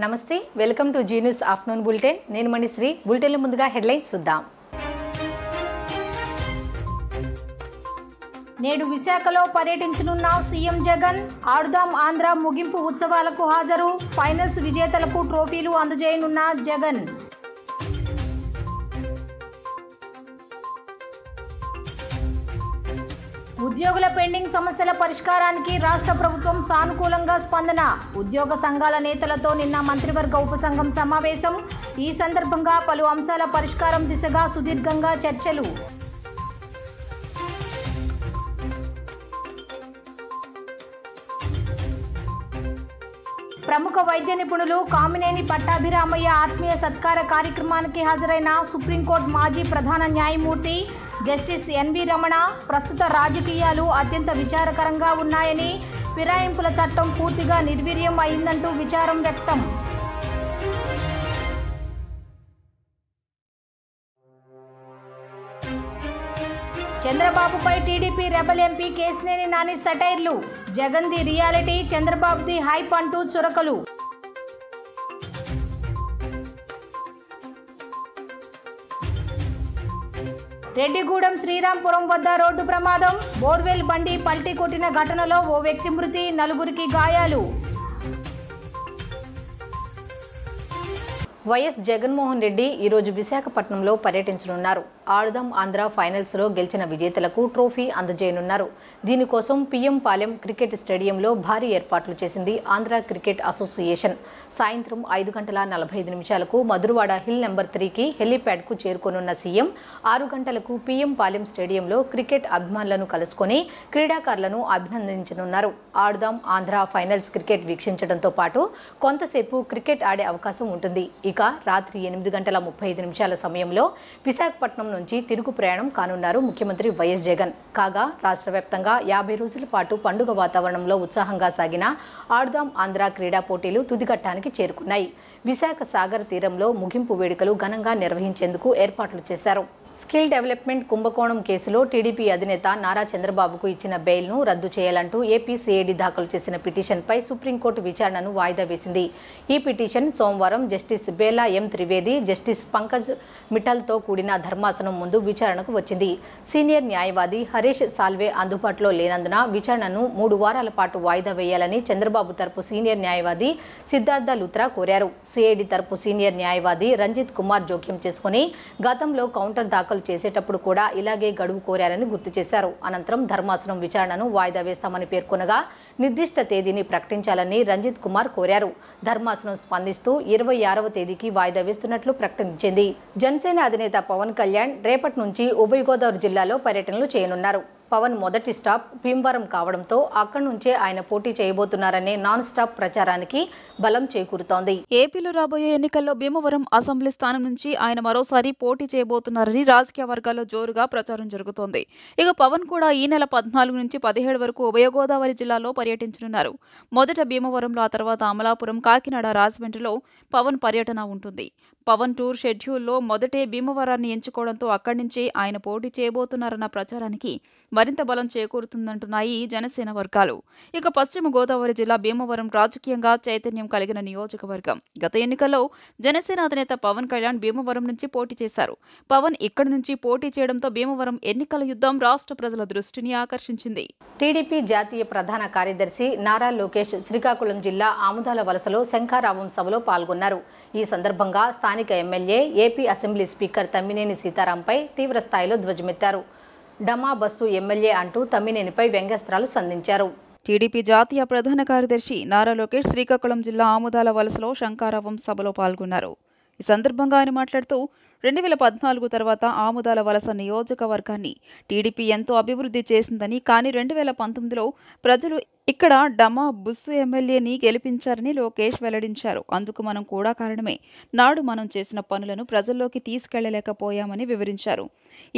నమస్తే welcome to Zee News afternoon bulletin నేను మణిశ్రీ బులెటిన్ల ముందుగా హెడ్లైన్స్ చూద్దాం నేడు విశాఖలో పర్యటించనున్న సీఎం జగన్ ఆడుదాం ఆంధ్ర ముగింపు ఉత్సవాలకు హాజరు ఫైనల్స్ విజేతలకు ట్రోఫీలు అందజేయనున్న జగన్ ఉద్యోగుల పెండింగ్ సమస్యల పరిష్కారానికి రాష్ట్ర ప్రభుత్వం సానుకూలంగా స్పందన ఉద్యోగ సంఘాల నేతలతో నిన్న మంత్రివర్గ ఉపసంఘం సమావేశం ఈ సందర్భంగా పలు అంశాల పరిష్కారం దిశగా సుదీర్ఘంగా చర్చలు ప్రముఖ వైద్య నిపుణులు కామినేని పట్టాభిరామయ్య ఆత్మీయ సత్కార కార్యక్రమానికి హాజరైన సుప్రీంకోర్టు మాజీ ప్రధాన న్యాయమూర్తి జస్టిస్ ఎన్వి రమణ ప్రస్తుత రాజకీయాలు అత్యంత విచారకరంగా ఉన్నాయని ఫిరాయింపుల చట్టం పూర్తిగా నిర్వీర్యం అయిందంటూ విచారం వ్యక్తం చంద్రబాబుపై TDP rebel MP Kesineni Nani సెటైర్లు జగన్ ది రియాలిటీ చంద్రబాబుది హైప్ అంటూ చురకలు రెడ్డిగూడెం శ్రీరాంపురం వద్ద రోడ్డు ప్రమాదం బోర్వెల్ బండి పల్టీ కొట్టిన ఘటనలో ఓ వ్యక్తి మృతి నలుగురికి గాయాలు వైఎస్ జగన్మోహన్ రెడ్డి ఈరోజు విశాఖపట్నంలో పర్యటించనున్నారు ఆడుదాం ఆంధ్ర ఫైనల్స్లో గెలిచిన విజేతలకు ట్రోఫీ అందజేయనున్నారు దీనికోసం పిఎం పాలెం క్రికెట్ స్టేడియంలో భారీ ఏర్పాట్లు చేసింది ఆంధ్ర క్రికెట్ అసోసియేషన్ సాయంత్రం 5:45 మధురవాడ హిల్ నెంబర్ 3కి హెలీప్యాడ్కు చేరుకోనున్న సీఎం 6 గంటలకు పిఎం పాలెం స్టేడియంలో క్రికెట్ అభిమానులను కలుసుకొని క్రీడాకారులను అభినందించనున్నారు ఆడుదాం ఆంధ్ర ఫైనల్స్ క్రికెట్ వీక్షించడంతో పాటు కొంతసేపు క్రికెట్ ఆడే అవకాశం ఉంటుంది ఇక రాత్రి 8:35 సమయంలో విశాఖపట్నం నుంచి తిరుగు ప్రయాణం కానున్నారు ముఖ్యమంత్రి వైఎస్ జగన్ కాగా రాష్ట్ర వ్యాప్తంగా 50 రోజుల పాటు పండుగ వాతావరణంలో ఉత్సాహంగా సాగిన ఆడుదాం ఆంధ్ర క్రీడా పోటీలు తుదిఘట్టానికి చేరుకున్నాయి విశాఖ సాగర్ తీరంలో ముగింపు వేడుకలు ఘనంగా నిర్వహించేందుకు ఏర్పాట్లు చేశారు స్కిల్ డెవలప్మెంట్ కుంభకోణం కేసులో టీడీపీ అధినేత నారా చంద్రబాబుకు ఇచ్చిన బెయిల్ను రద్దు చేయాలంటూ ఏపీ సిఐడి దాఖలు చేసిన పిటిషన్పై సుప్రీంకోర్టు విచారణను వాయిదా వేసింది ఈ పిటిషన్ సోమవారం జస్టిస్ బేలా ఎం త్రివేది జస్టిస్ పంకజ్ మిఠల్తో కూడిన ధర్మాసనం ముందు విచారణకు వచ్చింది సీనియర్ న్యాయవాది హరీష్ సాల్వే అందుబాటులో లేనందున విచారణను 3 వారాల పాటు వాయిదా వేయాలని చంద్రబాబు తరపు సీనియర్ న్యాయవాది సిద్ధార్థ లుత్రా కోరారు సిఐడి తరపు సీనియర్ న్యాయవాది రంజిత్ కుమార్ జోక్యం చేసుకుని గతంలో కౌంటర్ దాఖలు చేసేటప్పుడు కూడా ఇలాగే గడువు కోరారని గుర్తు చేశారు అనంతరం ధర్మాసనం విచారణను వాయిదా వేస్తామని పేర్కొనగా నిర్దిష్ట తేదీని ప్రకటించాలని రంజిత్ కుమార్ కోరారు ధర్మాసనం స్పందిస్తూ 26వ తేదీకి వాయిదా వేస్తున్నట్లు ప్రకటించింది జనసేన అధినేత పవన్ కళ్యాణ్ రేపటి నుంచి ఉభయ గోదావరి జిల్లాలో పర్యటనలు చేయనున్నారు పవన్ మొదటి స్టాప్ భీమవరం కావడంతో అక్కడి నుంచే ఆయన పోటీ చేయబోతున్నారనే నాన్ స్టాప్ ప్రచారానికి బలం చేకూరుతోంది ఏపీలో రాబోయే ఎన్నికల్లో భీమవరం అసెంబ్లీ స్థానం నుంచి ఆయన మరోసారి పోటీ చేయబోతున్నారని రాజకీయ వర్గాల్లో జోరుగా ప్రచారం జరుగుతోంది ఇక పవన్ కూడా ఈ నెల 14 నుంచి 17 వరకు ఉభయ గోదావరి జిల్లాలో పర్యటించనున్నారు మొదట భీమవరంలో ఆ తర్వాత అమలాపురం కాకినాడ రాజమండ్రిలో పవన్ పర్యటన ఉంటుంది పవన్ టూర్ షెడ్యూల్లో మొదటే భీమవరాన్ని ఎంచుకోవడంతో అక్కడి నుంచి ఆయన పోటీ చేయబోతున్నారన్న ప్రచారానికి మరింత బలం చేకూరుతుందంటున్నాయి జనసేన వర్గాలు ఇక పశ్చిమ గోదావరి జిల్లా భీమవరం రాజకీయంగా చైతన్యం కలిగిన నియోజకవర్గం గత ఎన్నికల్లో జనసేన అధినేత పవన్ కళ్యాణ్ భీమవరం నుంచి పోటీ చేశారు పవన్ ఇక్కడి నుంచి పోటీ చేయడంతో భీమవరం ఎన్నికల యుద్ధం రాష్ట్ర ప్రజల దృష్టిని ఆకర్షించింది టీడీపీ జాతీయ ప్రధాన కార్యదర్శి నారా లోకేష్ శ్రీకాకుళం జిల్లా ఆముదాల వలసలో శంఖారావం సభలో పాల్గొన్నారు ఈ సందర్భంగా స్థానిక MLA AP assembly speaker Tammineni సీతారాంపై తీవ్ర స్థాయిలో ధ్వజమెత్తారు డమా బస్సు ఎమ్మెల్యే అంటూ తమ్మినేనిపై వ్యంగ్యాస్త్రాలు సంధించారు టీడీపీ జాతీయ ప్రధాన కార్యదర్శి నారా లోకేష్ శ్రీకాకుళం జిల్లా ఆముదాల వలసలో శంఖారావం సభలో పాల్గొన్నారు ఈ సందర్భంగా ఆయన మాట్లాడుతూ 2014 తర్వాత ఆముదాల వలస నియోజకవర్గాన్ని టీడీపీ ఎంతో అభివృద్ధి చేసిందని కానీ 2019లో ప్రజలు ఇక్కడ డమా బుస్సు ఎమ్మెల్యేని గెలిపించారని లోకేష్ వెల్లడించారు అందుకు మనం కూడా కారణమే నాడు మనం చేసిన పనులను ప్రజల్లోకి తీసుకెళ్లలేకపోయామని వివరించారు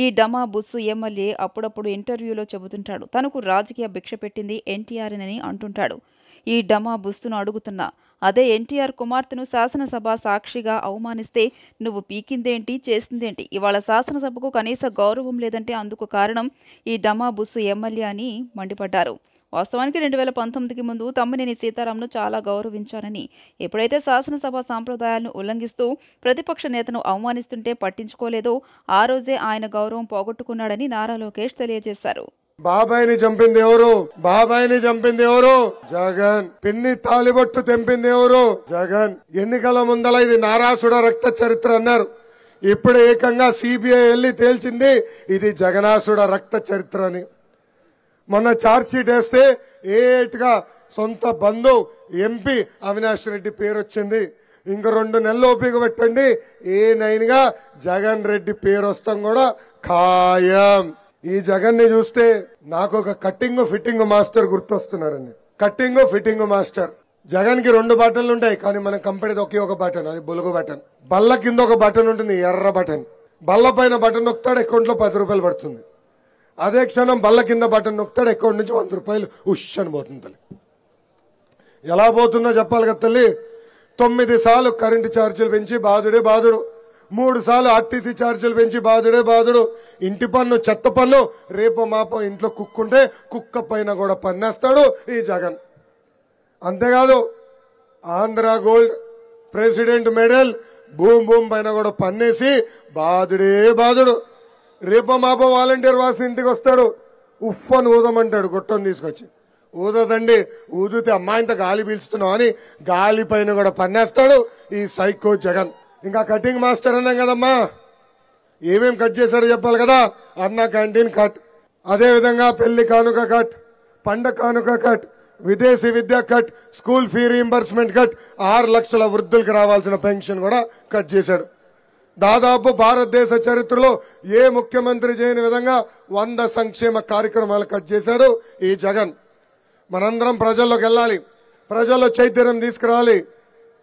ఈ డమా బుస్సు ఎమ్మెల్యే అప్పుడప్పుడు ఇంటర్వ్యూలో చెబుతుంటాడు తనకు రాజకీయ భిక్ష పెట్టింది ఎన్టీఆర్ అని అంటుంటాడు ఈ డమా బుస్సును అడుగుతున్నా అదే ఎన్టీఆర్ కుమార్తెను శాసనసభ సాక్షిగా అవమానిస్తే నువ్వు పీకిందేంటి చేసిందేంటి ఇవాళ శాసనసభకు కనీస గౌరవం లేదంటే అందుకు కారణం ఈ డమా బుస్సు ఎమ్మెల్యే అని మండిపడ్డారు వాస్తవానికి 2019కి ముందు తమ్మినేని సీతారాంను చాలా గౌరవించానని, ఎప్పుడైతే శాసనసభ సాంప్రదాయాలను ఉల్లంఘిస్తూ ప్రతిపక్ష నేతను అవమానిస్తుంటే పట్టించుకోలేదో ఆ రోజే ఆయన గౌరవం పోగొట్టుకున్నాడని నారా లోకేష్ తెలియజేశారు. బాబాయిని చంపింది ఎవరు? జగన్. పిన్ని తాలిబొట్టు తెంపింది ఎవరు? జగన్. ఎన్నికల ముందల ఇది నారాసుడ రక్త చరిత్ర అన్నారు. ఇప్పుడు ఏకంగా సిబిఐ వెళ్లి తేల్చింది ఇది జగనాసుడ రక్త చరిత్ర అని. మొన్న ఛార్జ్ షీట్ వేస్తే ఏట్గా సొంత బంధువు ఎంపీ అవినాష్ రెడ్డి పేరు వచ్చింది. ఇంక 2 నెలలు ఓపిక పెట్టండి, A9 గా జగన్ రెడ్డి పేరు వస్తాం కూడా ఖాయం. ఈ జగన్ ని చూస్తే నాకు ఒక కట్టింగ్ ఫిట్టింగ్ మాస్టర్ గుర్తొస్తున్నాడండి. Cutting fitting master. జగన్ కి 2 బటన్లు ఉంటాయి, కానీ మన కంపెనీది ఒకే ఒక బటన్, అది బొలుగు బటన్. బల్ల కింద ఒక బటన్ ఉంటుంది, ఎర్ర బటన్. బల్ల పైన బటన్ నొక్కుతాడు, అకౌంట్ లో 10 రూపాయలు పడుతుంది. అదే క్షణం బల్ల కింద బటన్ నొక్కుతాడు, అకౌంట్ నుంచి 100 రూపాయలు ఉష్ అని పోతుంది. తల్లి ఎలా పోతుందో చెప్పాలి కదా తల్లి. 9 సార్లు కరెంటు ఛార్జీలు పెంచి బాధుడే బాధుడు, 3 సార్లు ఆర్టీసీ ఛార్జీలు పెంచి బాధుడే బాధుడు. ఇంటి పన్ను, చెత్త పన్ను, రేపో మాపో ఇంట్లో కుక్కుంటే కుక్క పైన కూడా పన్నేస్తాడు ఈ జగన్. అంతేకాదు Andhra gold, president medal, boom పైన కూడా పన్నేసి బాధుడే బాధుడు. రేపో మాపో వాలంటీర్ వాసి ఇంటికి వస్తాడు, ఉఫ్ అని ఊదమంటాడు గొట్టం తీసుకొచ్చి. ఊదదండి, ఊదితే అమ్మాయింత గాలి పీల్చుతున్నావు అని గాలి పైన కూడా పన్నేస్తాడు ఈ సైకో జగన్. ఇంకా కటింగ్ మాస్టర్ అన్నాం కదమ్మా, ఏమేం కట్ చేశాడో చెప్పాలి కదా. అన్న క్యాంటీన్ కట్, అదే విధంగా పెళ్లి కానుక కట్, పండగ కానుక కట్, విదేశీ విద్య cut, school fee reimbursement cut, 6 లక్షల వృద్ధులకు రావాల్సిన పెన్షన్ కూడా కట్ చేశాడు. దాదాపు భారతదేశ చరిత్రలో ఏ ముఖ్యమంత్రి చేయని విధంగా 100 సంక్షేమ కార్యక్రమాలు కట్ చేశాడు ఈ జగన్. మనందరం ప్రజల్లోకి వెళ్ళాలి, ప్రజల్లో చైతన్యం తీసుకురావాలి.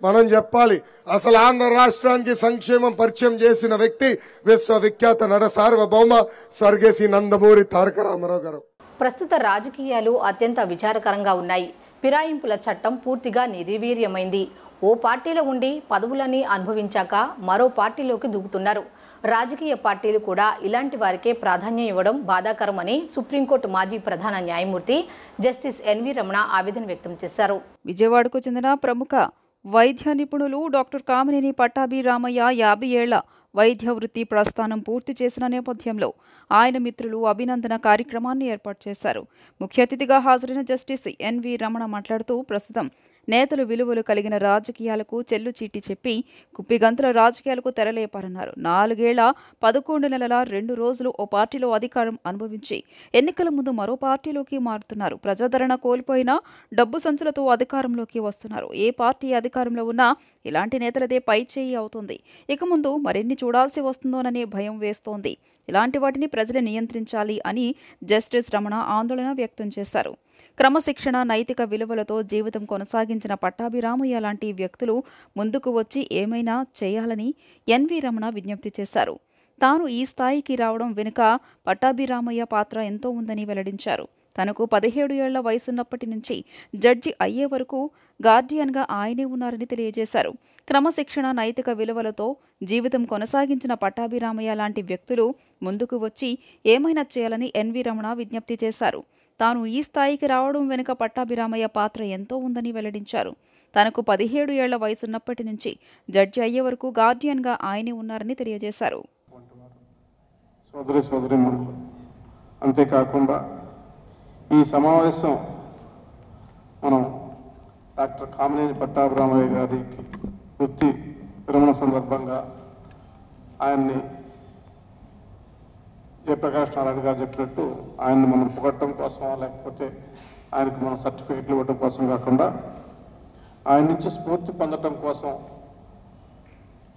మనం చెప్పాలి, అసలు ఆంధ్ర రాష్ట్రానికి సంక్షేమం పరిచయం చేసిన వ్యక్తి విశ్వవిఖ్యాత నట సార్వభౌమ స్వర్గేసి నందమూరి తారక రామారావు గారు. ప్రస్తుత రాజకీయాలు అత్యంత విచారకరంగా ఉన్నాయి. ఫిరాయింపుల చట్టం పూర్తిగా నిర్వీర్యమైంది. ఓ పార్టీలో ఉండి పదవులని అనుభవించాక మరో పార్టీలోకి దూకుతున్నారు. రాజకీయ పార్టీలు కూడా ఇలాంటి వారికే ప్రాధాన్యం ఇవ్వడం బాధాకరమని సుప్రీంకోర్టు మాజీ ప్రధాన న్యాయమూర్తి జస్టిస్ ఎన్వి రమణ ఆవేదన వ్యక్తం చేశారు. విజయవాడకు చెందిన ప్రముఖ వైద్య నిపుణులు డాక్టర్ కామినేని పట్టాభిరామయ్య 50 ఏళ్ల వైద్య వృత్తి ప్రస్థానం పూర్తి చేసిన నేపథ్యంలో ఆయన మిత్రులు అభినందన కార్యక్రమాన్ని ఏర్పాటు చేశారు. ముఖ్య అతిథిగా హాజరైన జస్టిస్ ఎన్వి రమణ మాట్లాడుతూ ప్రస్తుతం నేతలు విలువలు కలిగిన రాజకీయాలకు చెల్లు చీటి చెప్పి కుప్పిగంతుల రాజకీయాలకు తెరలేపారన్నారు. 4 ఏళ్ల 11 నెలల 2 రోజులు ఓ పార్టీలో అధికారం అనుభవించి ఎన్నికల ముందు మరో పార్టీలోకి మారుతున్నారు. ప్రజాదరణ కోల్పోయినా డబ్బు సంచులతో అధికారంలోకి వస్తున్నారు. ఏ పార్టీ అధికారంలో ఉన్నా ఇలాంటి నేతలదే పై చేయి అవుతుంది. ఇక ముందు మరిన్ని చూడాల్సి వస్తుందోననే భయం వేస్తోంది. ఇలాంటి వాటిని ప్రజలు నియంత్రించాలి అని జస్టిస్ రమణ ఆందోళన వ్యక్తం చేశారు. క్రమశిక్షణ, నైతిక విలువలతో జీవితం కొనసాగించిన పట్టాభిరామయ్య లాంటి వ్యక్తులు ముందుకు వచ్చి ఏమైనా చేయాలని ఎన్వి రమణ విజ్ఞప్తి చేశారు. తాను ఈ స్థాయికి రావడం వెనుక పట్టాభిరామయ్య పాత్ర ఎంతో ఉందని వెల్లడించారు. తనకు 17 ఏళ్ల వయసున్నప్పటి నుంచి జడ్జి అయ్యే వరకు గార్డియన్గా ఆయనే ఉన్నారని తెలియజేశారు. క్రమశిక్షణ, నైతిక విలువలతో జీవితం కొనసాగించిన పట్టాభిరామయ్య లాంటి వ్యక్తులు ముందుకు వచ్చి ఏమైనా చేయాలని ఎన్వి రమణ విజ్ఞప్తి చేశారు. తాను ఈ స్థాయికి రావడం వెనుక పట్టాభిరామయ్య పాత్ర ఎంతో ఉందని వెల్లడించారు. తనకు 17 ఏళ్ల వయసున్నప్పటి నుంచి జడ్జి అయ్యే వరకు గార్డియన్గా ఆయనే ఉన్నారని తెలియజేశారు. అంతేకాకుండా ఈ సమావేశం మనం డాక్టర్ కామినేని పట్టాభిరామయ్య గారికి వృత్తి విరమణ సందర్భంగా ఆయన్ని జయప్రకాష్ నారాయణ గారు చెప్పినట్టు ఆయన్ని మనం పొగట్టడం కోసం, లేకపోతే ఆయనకు మనం సర్టిఫికెట్లు ఇవ్వడం కోసం కాకుండా ఆయన నుంచి స్ఫూర్తి పొందడం కోసం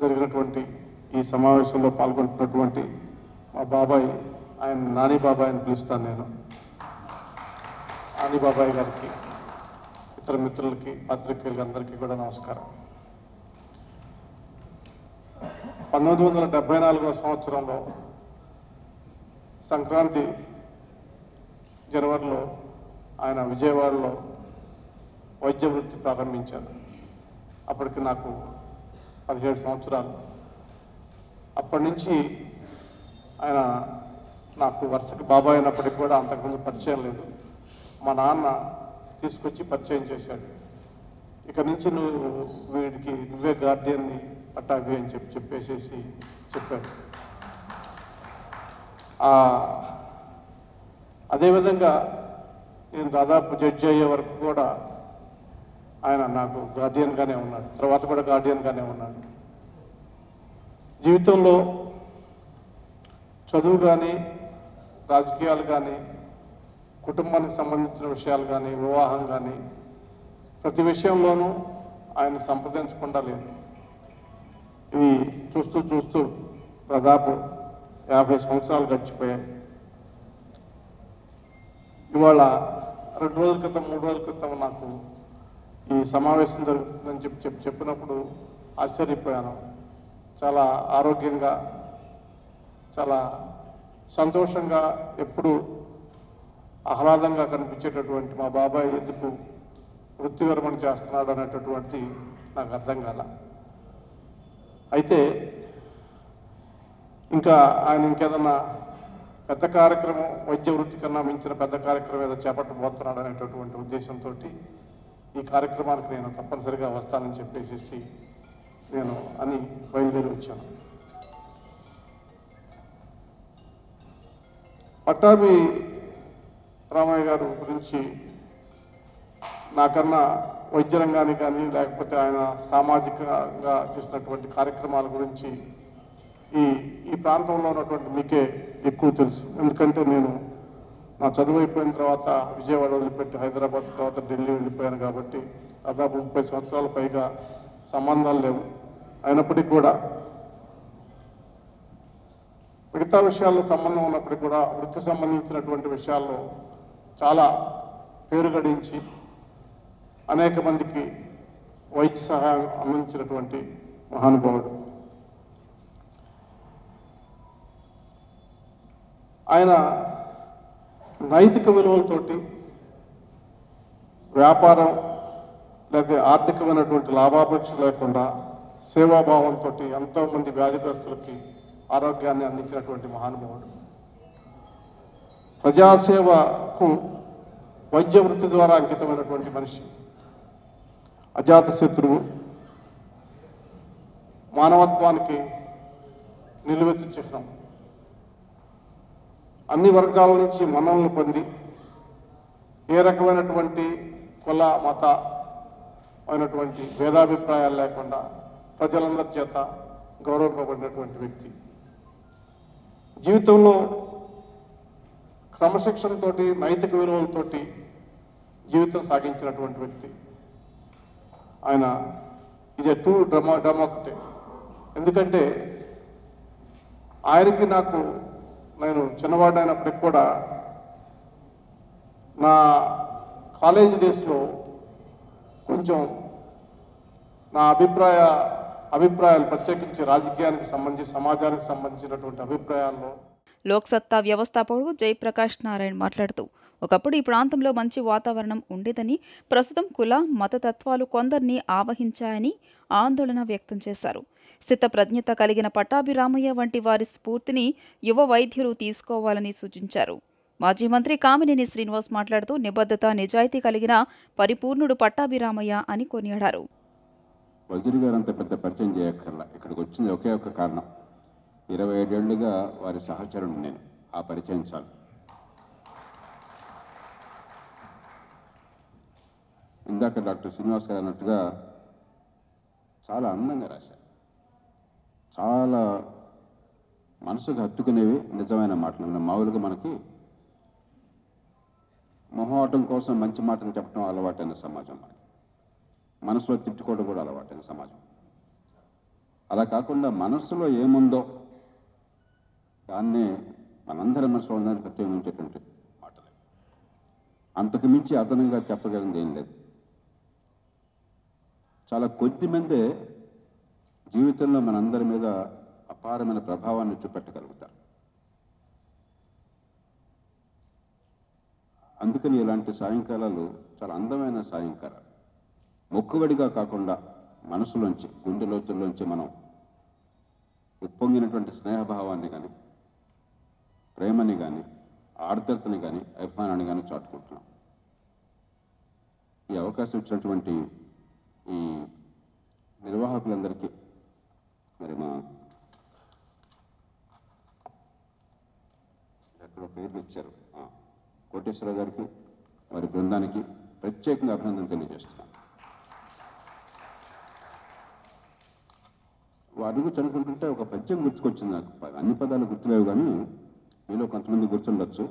జరిగినటువంటి ఈ సమావేశంలో పాల్గొంటున్నటువంటి మా బాబాయ్, ఆయన నాని బాబాయ్ అని పిలుస్తాను నేను, నాని బాబాయ్ గారికి, ఇతర మిత్రులకి, పత్రికలకి అందరికీ కూడా నమస్కారం. 1974వ సంవత్సరంలో సంక్రాంతి జనవరిలో ఆయన విజయవాడలో వైద్య వృత్తి ప్రారంభించారు. అప్పటికి నాకు 17 సంవత్సరాలు. అప్పటి నుంచి ఆయన నాకు వరుసకి బాబాయ్ అయినప్పటికీ కూడా అంతకుముందు పరిచయం లేదు. మా నాన్న తీసుకొచ్చి పరిచయం చేశాడు. ఇక నుంచి వీడికి నువ్వే గార్డియన్ని పట్టాభి అని చెప్పేసేసి చెప్పాడు. అదేవిధంగా నేను దాదాపు జడ్జి అయ్యే వరకు కూడా ఆయన నాకు గార్డియన్గానే ఉన్నాడు, తర్వాత కూడా గార్డియన్గానే ఉన్నాడు. జీవితంలో చదువు కానీ, రాజకీయాలు కానీ, కుటుంబానికి సంబంధించిన విషయాలు కానీ, వివాహం కానీ ప్రతి విషయంలోనూ ఆయన సంప్రదించకుండా లేదు. ఇవి చూస్తూ చూస్తూ దాదాపు 50 సంవత్సరాలు గడిచిపోయాయి. ఇవాళ 2 రోజుల క్రితం 3 రోజుల క్రితం నాకు ఈ సమావేశం జరుగుతుందని చెప్పినప్పుడు ఆశ్చర్యపోయాను. చాలా ఆరోగ్యంగా, చాలా సంతోషంగా, ఎప్పుడు ఆహ్లాదంగా కనిపించేటటువంటి మా బాబాయ్ ఎందుకు వృత్తి విరమణ చేస్తున్నాడు అనేటటువంటి నాకు అర్థం కాల. అయితే ఇంకా ఆయన ఇంకేదన్నా పెద్ద కార్యక్రమం, వైద్య వృత్తి కన్నా మించిన పెద్ద కార్యక్రమం ఏదో చేపట్టబోతున్నాడు అనేటటువంటి ఉద్దేశంతో ఈ కార్యక్రమానికి నేను తప్పనిసరిగా వస్తానని చెప్పేసి నేను అని బయలుదేరి వచ్చాను. పట్టాభి రామయ్య గారు గురించి నాకన్నా వైద్య రంగానికి కానీ, లేకపోతే ఆయన సామాజికంగా చేసినటువంటి కార్యక్రమాల గురించి ఈ ప్రాంతంలో ఉన్నటువంటి మీకే ఎక్కువ తెలుసు. ఎందుకంటే నేను నా చదువు అయిపోయిన తర్వాత విజయవాడ వదిలిపెట్టి హైదరాబాద్, తర్వాత ఢిల్లీ వెళ్ళిపోయాను. కాబట్టి దాదాపు 30 సంవత్సరాల పైగా సంబంధాలు లేవు. అయినప్పటికీ కూడా మిగతా విషయాల్లో సంబంధం ఉన్నప్పటికీ కూడా వృత్తి సంబంధించినటువంటి విషయాల్లో చాలా పేరు గడించి అనేక మందికి వైద్య సహాయం అందించినటువంటి మహానుభావుడు. ఆయన నైతిక విలువలతోటి వ్యాపారం లేదా ఆర్థికమైనటువంటి లాభాపేక్ష లేకుండా సేవాభావంతో ఎంతోమంది వ్యాధిగ్రస్తులకి ఆరోగ్యాన్ని అందించినటువంటి మహానుభావుడు. ప్రజాసేవకు వైద్య వృత్తి ద్వారా అంకితమైనటువంటి మనిషి, అజాత శత్రువు, మానవత్వానికి నిలువెత్తు చిహ్నం. అన్ని వర్గాల నుంచి మన్ననలు పొంది ఏ రకమైనటువంటి కుల మత అయినటువంటి భేదాభిప్రాయాలు లేకుండా ప్రజలందరి చేత గౌరవింపబడినటువంటి వ్యక్తి. జీవితంలో క్రమశిక్షణతోటి, నైతిక విలువలతోటి జీవితం సాగించినటువంటి వ్యక్తి. ఆయన ఇది టూ డెమోక్రటిక్. ఎందుకంటే ఆయనకి నాకు, నేను చిన్నవాడైనప్పటికి కూడా నా కాలేజీ డేస్లో కొంచెం నా అభిప్రాయాలు ప్రత్యేకించి రాజకీయానికి సంబంధించి, సమాజానికి సంబంధించినటువంటి అభిప్రాయాల్లో లోక్సత్తా వ్యవస్థాపకుడు జయప్రకాష్ నారాయణ్ మాట్లాడుతూ, ఒకప్పుడు ఈ ప్రాంతంలో మంచి వాతావరణం ఉండేదని, ప్రస్తుతం కుల మతతత్వాలు కొందరిని ఆవహించాయని ఆందోళన వ్యక్తం చేశారు. స్థితప్రజ్ఞత కలిగిన పట్టాభి రామయ్య వంటి వారి స్ఫూర్తిని యువ వైద్యులు తీసుకోవాలని సూచించారు. మాజీ మంత్రి కామినేని శ్రీనివాస్ మాట్లాడుతూ, నిబద్ధత నిజాయితీ కలిగిన పరిపూర్ణుడు పట్టాభి రామయ్య అని కొనియాడారు. వజీర్ గారు అంత పెద్ద పరిచయం చేయక్కర్లా. ఇక్కడికి వచ్చింది ఒకే ఒక్క కారణం, 27 ఏళ్లుగా వారి సహచరుడు నేను. ఆ పరిచయం చాలు. ఇందాక డాక్టర్ శ్రీనివాస్ గారు అన్నట్టుగా చాలా అందంగా రాశారు. చాలా మనసుకు హత్తుకునేవి నిజమైన మాటలు. మామూలుగా మనకి మొహమాటం కోసం మంచి మాటలు చెప్పడం అలవాటైన సమాజం, మనకి మనసులో తిట్టుకోవడం కూడా అలవాటైన సమాజం. అలా కాకుండా మనసులో ఏముందో దాన్నే మనందరి మనసులో ఉందని ప్రత్యేకించేటువంటి మాటలు. అంతకు మించి అదనంగా చెప్పగలిగింది ఏం లేదు. చాలా కొద్ది మందే జీవితంలో మనందరి మీద అపారమైన ప్రభావాన్ని చూపెట్టగలుగుతారు. అందుకని ఇలాంటి సాయంకాలాలు చాలా అందమైన సాయంకాలాలు. మొక్కుబడిగా కాకుండా మనసులోంచి, గుండె లోతుల్లోంచి మనం ఉప్పొంగినటువంటి స్నేహభావాన్ని కానీ, ప్రేమని కానీ, ఆర్ద్రతని కానీ, అభిమానాన్ని కానీ చాటుకుంటున్నాం. ఈ అవకాశం ఇచ్చినటువంటి ఈ నిర్వాహకులందరికీ, మరి మా ఎక్కడో పేర్లు ఇచ్చారు, కోటేశ్వరరావు గారికి వారి బృందానికి ప్రత్యేకంగా అభినందన తెలియజేస్తున్నాను. అడుగు చనుకుంటుంటే ఒక పద్యం గుర్తుకొచ్చింది నాకు. అన్ని పదాలు గుర్తులేవు కానీ మీలో కొంతమంది గుర్తుండొచ్చు.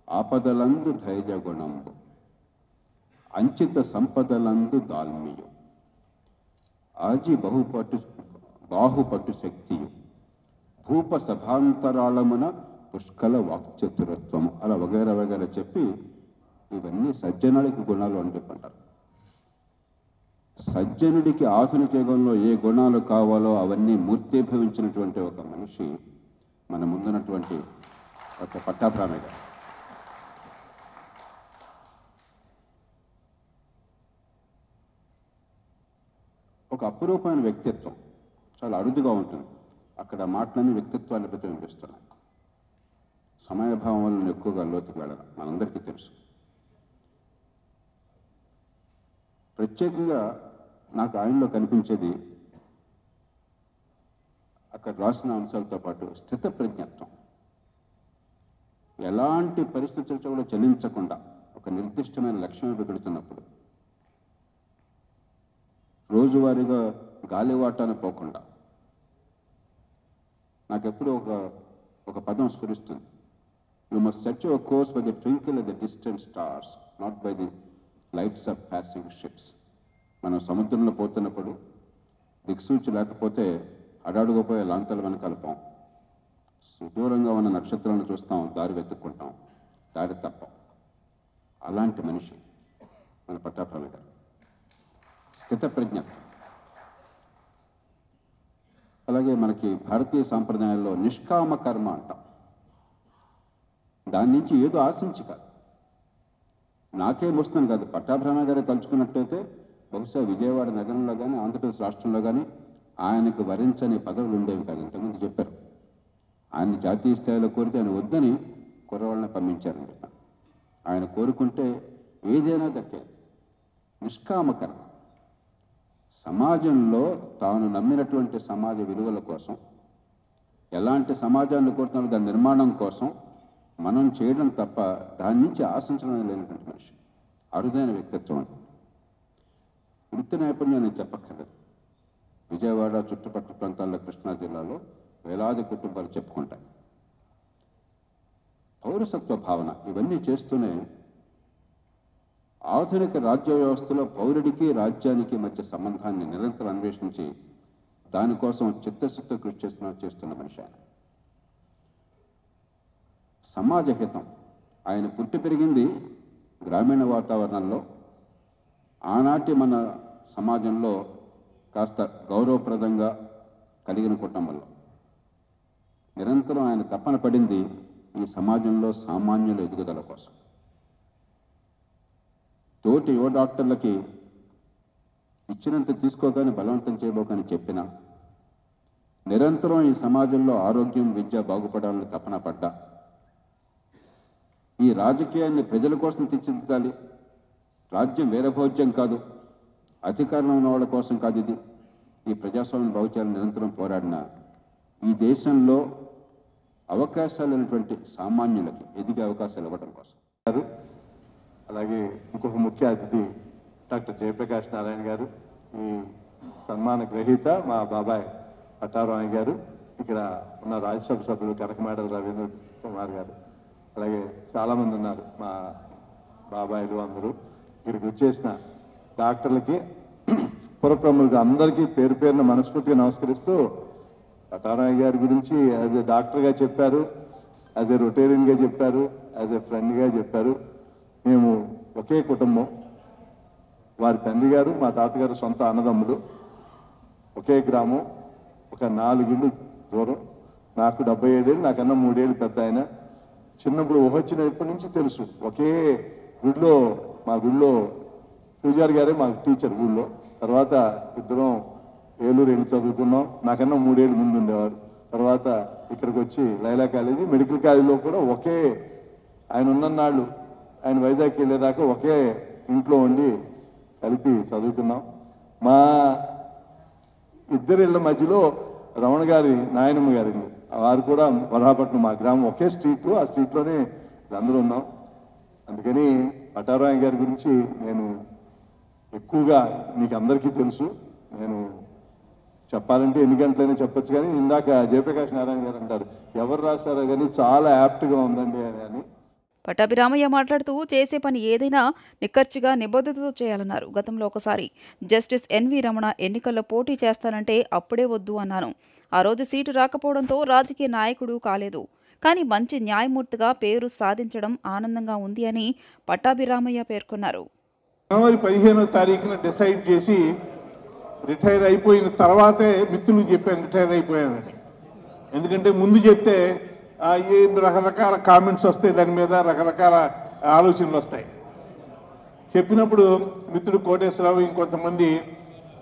ఆపదలందు ధైర్య గుణంబు, అంచిత సంపదలందు దాల్మియు, ఆజి బాహుపటు శక్తియు, భూప సభాంతరాళమున పుష్కల వాక్చతురత్వము, అలా వగైరా వగైరా చెప్పి ఇవన్నీ సజ్జనుడికి గుణాలు అని చెప్పంటారు. సజ్జనుడికి ఆధునిక యుగంలో ఏ గుణాలు కావాలో అవన్నీ మూర్తీభవించినటువంటి ఒక మనిషి మన ముందున్నటువంటి ఒక పట్టాభిరామయ్య గారు. ఒక అపురూపమైన వ్యక్తిత్వం, చాలా అరుదుగా ఉంటుంది. అక్కడ మాటలన్నీ వ్యక్తిత్వాన్ని ప్రతిబింబిస్తున్నాయి. సమయభావం వల్ల నేను ఎక్కువగా లోతుకు వెళ్ళను, మనందరికీ తెలుసు. ప్రత్యేకంగా నాకు ఆయనలో కనిపించేది అక్కడ రాసిన అంశాలతో పాటు స్థితప్రజ్ఞత్వం. ఎలాంటి పరిస్థితులతో కూడా చలించకుండా ఒక నిర్దిష్టమైన లక్ష్యం వెతుకుతున్నప్పుడు రోజువారీగా గాలివాటాన్ని పోకుండా నాకెప్పుడు ఒక పదం స్ఫురిస్తుంది. You must set your course by the twinkle of the distant stars, not by the lights of passing ships. మనం సముద్రంలో పోతున్నప్పుడు దిక్సూచి లేకపోతే అడాడుగుపోయే లాంతల వెనకాల పోం. సుదూరంగా ఉన్న నక్షత్రాలను చూస్తాం, దారి వెతుక్కుంటాం, దారి తప్పం. అలాంటి మనిషి మన పట్టాభిరామయ్య గారు. స్థితప్రజ్ఞ. అలాగే మనకి భారతీయ సాంప్రదాయాల్లో నిష్కామ కర్మ అంటాం. దాని నుంచి ఏదో ఆశించి కాదు, నాకేం వస్తుంది కాదు. పట్టాభిరామయ్య గారే తలుచుకున్నట్టయితే బహుశా విజయవాడ నగరంలో కానీ ఆంధ్రప్రదేశ్ రాష్ట్రంలో కానీ ఆయనకు వరించని పదవులు ఉండేవి కాదు. ఇంతకుముందు చెప్పారు, ఆయన జాతీయ స్థాయిలో కోరితే ఆయన వద్దని కుర్రవాళ్ళని పంపించారని చెప్పారు. ఆయన కోరుకుంటే ఏదైనా దక్కేది. నిష్కామకర్మ. సమాజంలో తాను నమ్మినటువంటి సమాజ విలువల కోసం, ఎలాంటి సమాజాన్ని కోరుతున్నారో దాని నిర్మాణం కోసం మనం చేయడం తప్ప దాని నుంచి ఆశించడం లేనటువంటి మనిషి. అరుదైన వ్యక్తిత్వం. వృత్తి నైపుణ్యం నేను చెప్పక్కర్లేదు. విజయవాడ చుట్టుపక్కల ప్రాంతాల్లో, కృష్ణా జిల్లాలో వేలాది కుటుంబాలు చెప్పుకుంటాయి. పౌరసత్వ భావన ఇవన్నీ చేస్తూనే ఆధునిక రాజ్య వ్యవస్థలో పౌరుడికి రాజ్యానికి మధ్య సంబంధాన్ని నిరంతరం అన్వేషించి దానికోసం చిత్తశుద్ధ కృషి చేస్తున్న మనిషి ఆయన. సమాజ హితం. ఆయన పుట్టి పెరిగింది గ్రామీణ వాతావరణంలో. ఆనాటి మన సమాజంలో కాస్త గౌరవప్రదంగా కలిగిన కుటుంబంలో నిరంతరం ఆయన తపన పడింది ఈ సమాజంలో సామాన్యుల ఎదుగుదల కోసం. తోటి యువ డాక్టర్లకి ఇచ్చినంత తీసుకోగానే బలవంతం చేయబోకని చెప్పినా, నిరంతరం ఈ సమాజంలో ఆరోగ్యం, విద్య బాగుపడాలని తపన పడ్డా, ఈ రాజకీయాన్ని ప్రజల కోసం తీర్చిదిద్దాలి, రాజ్యం వేరే భోజ్యం కాదు, అధికారంలో ఉన్న వాళ్ళ కోసం కాదు, ఇది ఈ ప్రజాస్వామ్య భవిష్యాలను నిరంతరం పోరాడిన ఈ దేశంలో అవకాశాలు లేనటువంటి సామాన్యులకి ఎదిగే అవకాశాలు ఇవ్వడం కోసం. అలాగే ఇంకొక ముఖ్య అతిథి డాక్టర్ జయప్రకాష్ నారాయణ గారు, ఈ సన్మాన గ్రహీత మా బాబాయ్ పట్టాభిరామయ్య గారు, ఇక్కడ ఉన్న రాజ్యసభ సభ్యులు కనకమేడల రవీంద్ర కుమార్ గారు, అలాగే చాలామంది ఉన్నారు మా బాబాయిలు అందరూ. ఇక్కడికి వచ్చేసిన డాక్టర్లకి, పురప్రముఖులకు అందరికీ పేరు పేరున మనస్ఫూర్తిగా నమస్కరిస్తూ, పట్టాభిరామయ్య గారి గురించి యాజ్ ఏ డాక్టర్గా చెప్పారు, యాజ్ ఏ రొటేరియన్గా చెప్పారు, యాజ్ ఏ ఫ్రెండ్గా చెప్పారు. మేము ఒకే కుటుంబం. వారి తండ్రి గారు, మా తాతగారు సొంత అన్నదమ్ములు, ఒకే గ్రామం, ఒక 4 ఇళ్ళు దూరం. నాకు 77 ఏళ్ళు, నాకన్నా 3 ఏళ్ళు పెద్ద ఆయన. చిన్నప్పుడు ఊహొచ్చినప్పటి నుంచి తెలుసు. ఒకే గుడిలో, మా గుడిలో పూజారి గారే మాకు టీచర్ ఊళ్ళో. తర్వాత ఇద్దరం ఏలూరు వెళ్ళి చదువుకున్నాం. నాకన్నా 3 ఏళ్ళు ముందు ఉండేవారు. తర్వాత ఇక్కడికి వచ్చి లైలా కాలేజీ, మెడికల్ కాలేజీలో కూడా ఒకే, ఆయన ఉన్ననాళ్ళు ఆయన వైజాగ్కి వెళ్ళేదాకా ఒకే ఇంట్లో ఉండి కలిపి చదువుకున్నాం. మా ఇద్దరిళ్ళ మధ్యలో రమణ గారి నాయనమ్మ గారి వారు కూడా వరహాపట్నం, మా గ్రామం ఒకే స్ట్రీట్, ఆ స్ట్రీట్లోనే అందరూ ఉన్నాం. అందుకని పట్టారాయణ గారి గురించి నేను ఎక్కువగా మీకు అందరికీ తెలుసు. నేను చెప్పాలంటే ఎన్ని గంటలైనా చెప్పొచ్చు, కానీ ఇందాక జయప్రకాష్ నారాయణ గారు అంటారు ఎవరు రాస్తారో కానీ చాలా యాప్ట్గా ఉందండి అని. పట్టాభిరామయ్య మాట్లాడుతూ చేసే పని ఏదైనా నిక్కచ్చిగా నిబద్ధతతో చేయాలన్నారు. గతంలో ఒకసారి జస్టిస్ ఎన్వి రమణ ఎన్నికల్లో పోటీ చేస్తానంటే అప్పుడే వద్దు అన్నాను. ఆ రోజు సీటు రాకపోవడంతో రాజకీయ నాయకుడు కాలేదు, కానీ మంచి న్యాయమూర్తిగా పేరు సాధించడం ఆనందంగా ఉంది అని పట్టాభిరామయ్య పేర్కొన్నారు. జనవరి 15వ తారీఖున డిసైడ్ చేసి రిటైర్ అయిపోయిన తర్వాతే మిత్రులు చెప్పాను రిటైర్ అయిపోయానని. ఎందుకంటే ముందు చెప్తే రకరకాల కామెంట్స్ వస్తాయి, దాని మీద రకరకాల ఆలోచనలు వస్తాయి. చెప్పినప్పుడు మిత్రుడు కోటేశ్వరరావు ఇంకొంతమంది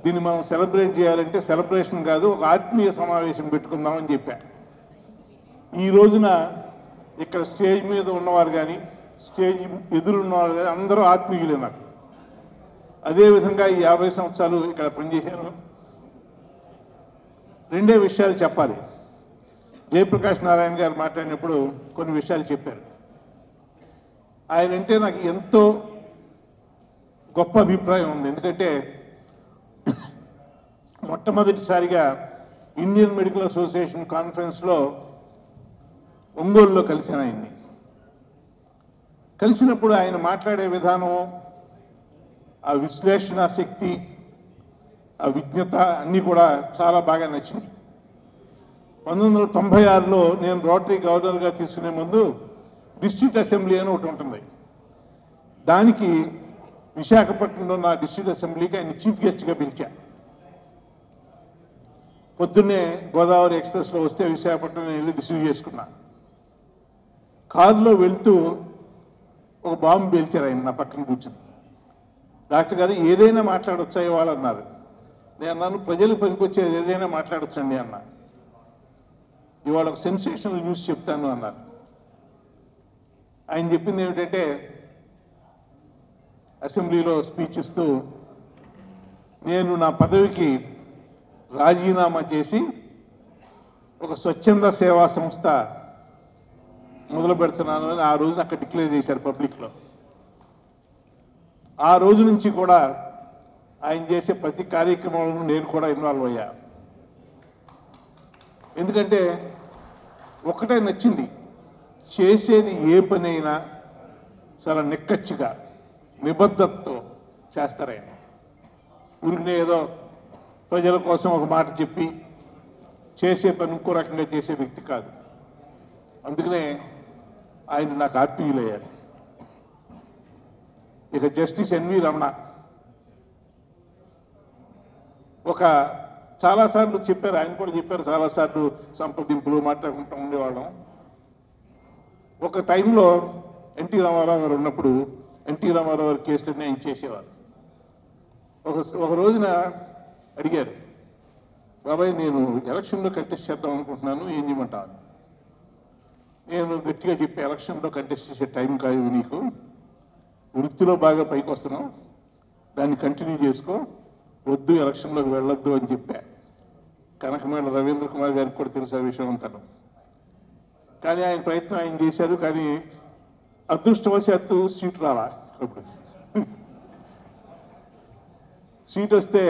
దీన్ని మనం సెలబ్రేట్ చేయాలంటే సెలబ్రేషన్ కాదు, ఒక ఆత్మీయ సమావేశం పెట్టుకుందామని చెప్పా. ఈ రోజున ఇక్కడ స్టేజ్ మీద ఉన్నవారు కానీ స్టేజ్ ఎదురున్నవారు కానీ అందరూ ఆత్మీయులే నాకు. అదేవిధంగా ఈ 50 సంవత్సరాలు ఇక్కడ పనిచేశాను. రెండే విషయాలు చెప్పాలి. జయప్రకాష్ నారాయణ గారు మాట్లాడినప్పుడు కొన్ని విషయాలు చెప్పారు. ఆయన అంటే నాకు ఎంతో గొప్ప అభిప్రాయం ఉంది. ఎందుకంటే మొట్టమొదటిసారిగా ఇండియన్ మెడికల్ అసోసియేషన్ కాన్ఫరెన్స్లో ఒంగోలులో కలిశాను ఆయన్ని. కలిసినప్పుడు ఆయన మాట్లాడే విధానం, ఆ విశ్లేషణ శక్తి, ఆ విజ్ఞత అన్నీ కూడా చాలా బాగా నచ్చినాయి. 1996లో నేను రోటరీ గవర్నర్గా తీసుకునే ముందు డిస్ట్రిక్ట్ అసెంబ్లీ అని ఒకటి ఉంటుంది. దానికి విశాఖపట్నంలో నా డిస్ట్రిక్ట్ అసెంబ్లీకి ఆయన చీఫ్ గెస్ట్గా పిలిచా. పొద్దున్నే గోదావరి ఎక్స్ప్రెస్లో వస్తే విశాఖపట్నం వెళ్ళి రిసీవ్ చేసుకున్నా. కారులో వెళ్తూ ఒక బాంబు పేల్చారు ఆయన నా పక్కన కూర్చుని. డాక్టర్ గారు ఏదైనా మాట్లాడొచ్చా ఇవాళ అన్నారు. నేను అన్నాను ప్రజలు పనికొచ్చేది ఏదైనా మాట్లాడొచ్చండి అన్నా. ఇవాళ ఒక సెన్సేషనల్ న్యూస్ చెప్తాను అన్నారు. ఆయన చెప్పింది ఏమిటంటే అసెంబ్లీలో స్పీచ్ ఇస్తూ, నేను నా పదవికి రాజీనామా చేసి ఒక స్వచ్ఛంద సేవా సంస్థ మొదలు పెడుతున్నాను అని ఆ రోజున అక్కడ డిక్లేర్ చేశారు పబ్లిక్లో. ఆ రోజు నుంచి కూడా ఆయన చేసే ప్రతి కార్యక్రమంలో నేను కూడా ఇన్వాల్వ్ అయ్యా. ఎందుకంటే ఒకటే నచ్చింది, చేసేది ఏ పనైనా చాలా నిక్కచ్చిగా నిబద్ధతతో చేస్తారాయన. ఊరినే ఏదో ప్రజల కోసం ఒక మాట చెప్పి చేసే పని ఇంకో రకంగా చేసే వ్యక్తి కాదు. అందుకనే ఆయన నాకు ఆత్మీయులయ్యారు. ఇక జస్టిస్ ఎన్వి రమణ ఒక చాలాసార్లు చెప్పారు, ఆయన కూడా చెప్పారు, చాలాసార్లు సంప్రదింపులు మాట్లాడుకుంటూ ఉండేవాళ్ళం. ఒక టైంలో ఎన్టీ రామారావు గారు ఉన్నప్పుడు ఎన్టీ రామారావు గారి కేసులన్నీ ఆయన చేసేవారు. ఒక రోజున అడిగారు, బాబాయ్ నేను ఎలక్షన్లో కంటెస్ట్ చేద్దాం అనుకుంటున్నాను, ఏం చేయమంటాను. నేను గట్టిగా చెప్పి ఎలక్షన్లో కంటెస్ట్ చేసే టైం కాదు నీకు, వృత్తిలో బాగా పైకి వస్తున్నావు, దాన్ని కంటిన్యూ చేసుకో, వద్దు ఎలక్షన్లోకి వెళ్ళొద్దు అని చెప్పా. కనకమేళ రవీంద్ర కుమార్ గారికి కూడా తెలుసు ఆ విషయం అంతా. కానీ ఆయన ప్రయత్నం ఆయన చేశారు. కానీ అదృష్టవశాత్తు సీటు రాలా. సీట్ వస్తే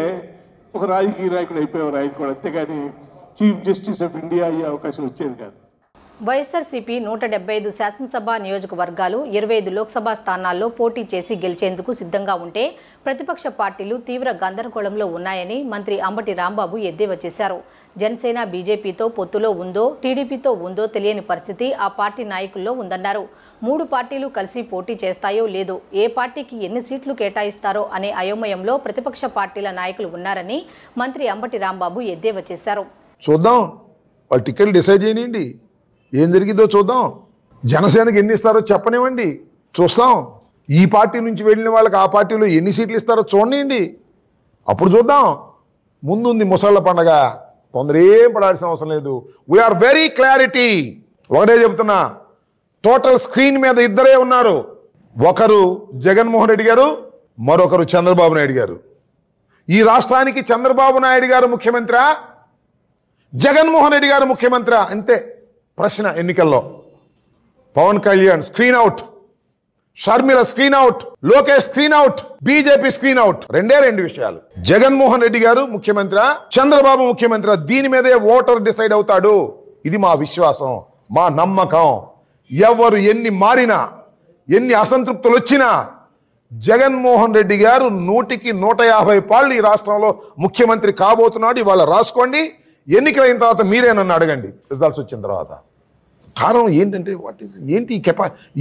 ఒక రాజకీయ నాయకుడు అయిపోయేవారు ఆయన కూడా, అంతేగాని చీఫ్ జస్టిస్ ఆఫ్ ఇండియా అయ్యే అవకాశం వచ్చేది కాదు. వైఎస్ఆర్సీపీ 175 శాసనసభ నియోజకవర్గాలు 25 లోక్సభ స్థానాల్లో పోటీ చేసి గెలిచేందుకు సిద్ధంగా ఉంటే ప్రతిపక్ష పార్టీలు తీవ్ర గందరగోళంలో ఉన్నాయని మంత్రి అంబటి రాంబాబు ఎద్దేవా చేశారు. జనసేన బీజేపీతో పొత్తులో ఉందో టీడీపీతో ఉందో తెలియని పరిస్థితి ఆ పార్టీ నాయకుల్లో ఉందన్నారు. 3 పార్టీలు కలిసి పోటీ చేస్తాయో లేదో, ఏ పార్టీకి ఎన్ని సీట్లు కేటాయిస్తారో అనే అయోమయంలో ప్రతిపక్ష పార్టీల నాయకులు ఉన్నారని మంత్రి అంబటి రాంబాబు ఎద్దేవా చేశారు. చూద్దాం, వాళ్ళు టికెట్ డిసైడ్ చేయనివ్వండి, ఏం జరిగిందో చూద్దాం. జనసేనకి ఎన్ని ఇస్తారో చెప్పనివ్వండి, చూస్తాం. ఈ పార్టీ నుంచి వెళ్ళిన వాళ్ళకి ఆ పార్టీలో ఎన్ని సీట్లు ఇస్తారో చూడండి, అప్పుడు చూద్దాం. ముందుంది ముసళ్ళ పండగ, తొందర ఏం పడాల్సిన అవసరం లేదు. We are very clarity. ఒకటే చెబుతున్నా, టోటల్ స్క్రీన్ మీద ఇద్దరే ఉన్నారు. ఒకరు జగన్మోహన్ రెడ్డి గారు, మరొకరు చంద్రబాబు నాయుడు గారు. ఈ రాష్ట్రానికి చంద్రబాబు నాయుడు గారు ముఖ్యమంత్రి, జగన్మోహన్ రెడ్డి గారు ముఖ్యమంత్రి? అంతే ప్రశ్న. ఎన్నికల్లో Pawan Kalyan screen out, Sharmila screen out, Lokesh screen out, BJP screen out. రెండు విషయాలు. జగన్మోహన్ రెడ్డి గారు ముఖ్యమంత్రి, చంద్రబాబు ముఖ్యమంత్రి. దీని మీదే ఓటర్ డిసైడ్ అవుతాడు. ఇది మా విశ్వాసం, మా నమ్మకం. ఎవరు ఎన్ని మారినా, ఎన్ని అసంతృప్తులు వచ్చినా జగన్మోహన్ రెడ్డి గారు 100కి 150 పాళ్ళు ఈ రాష్ట్రంలో ముఖ్యమంత్రి కాబోతున్నాడు. ఇవాళ రాసుకోండి. ఎన్నికలైన తర్వాత మీరే నన్ను అడగండి రిజల్ట్స్ వచ్చిన తర్వాత. కారణం ఏంటంటే ఏంటి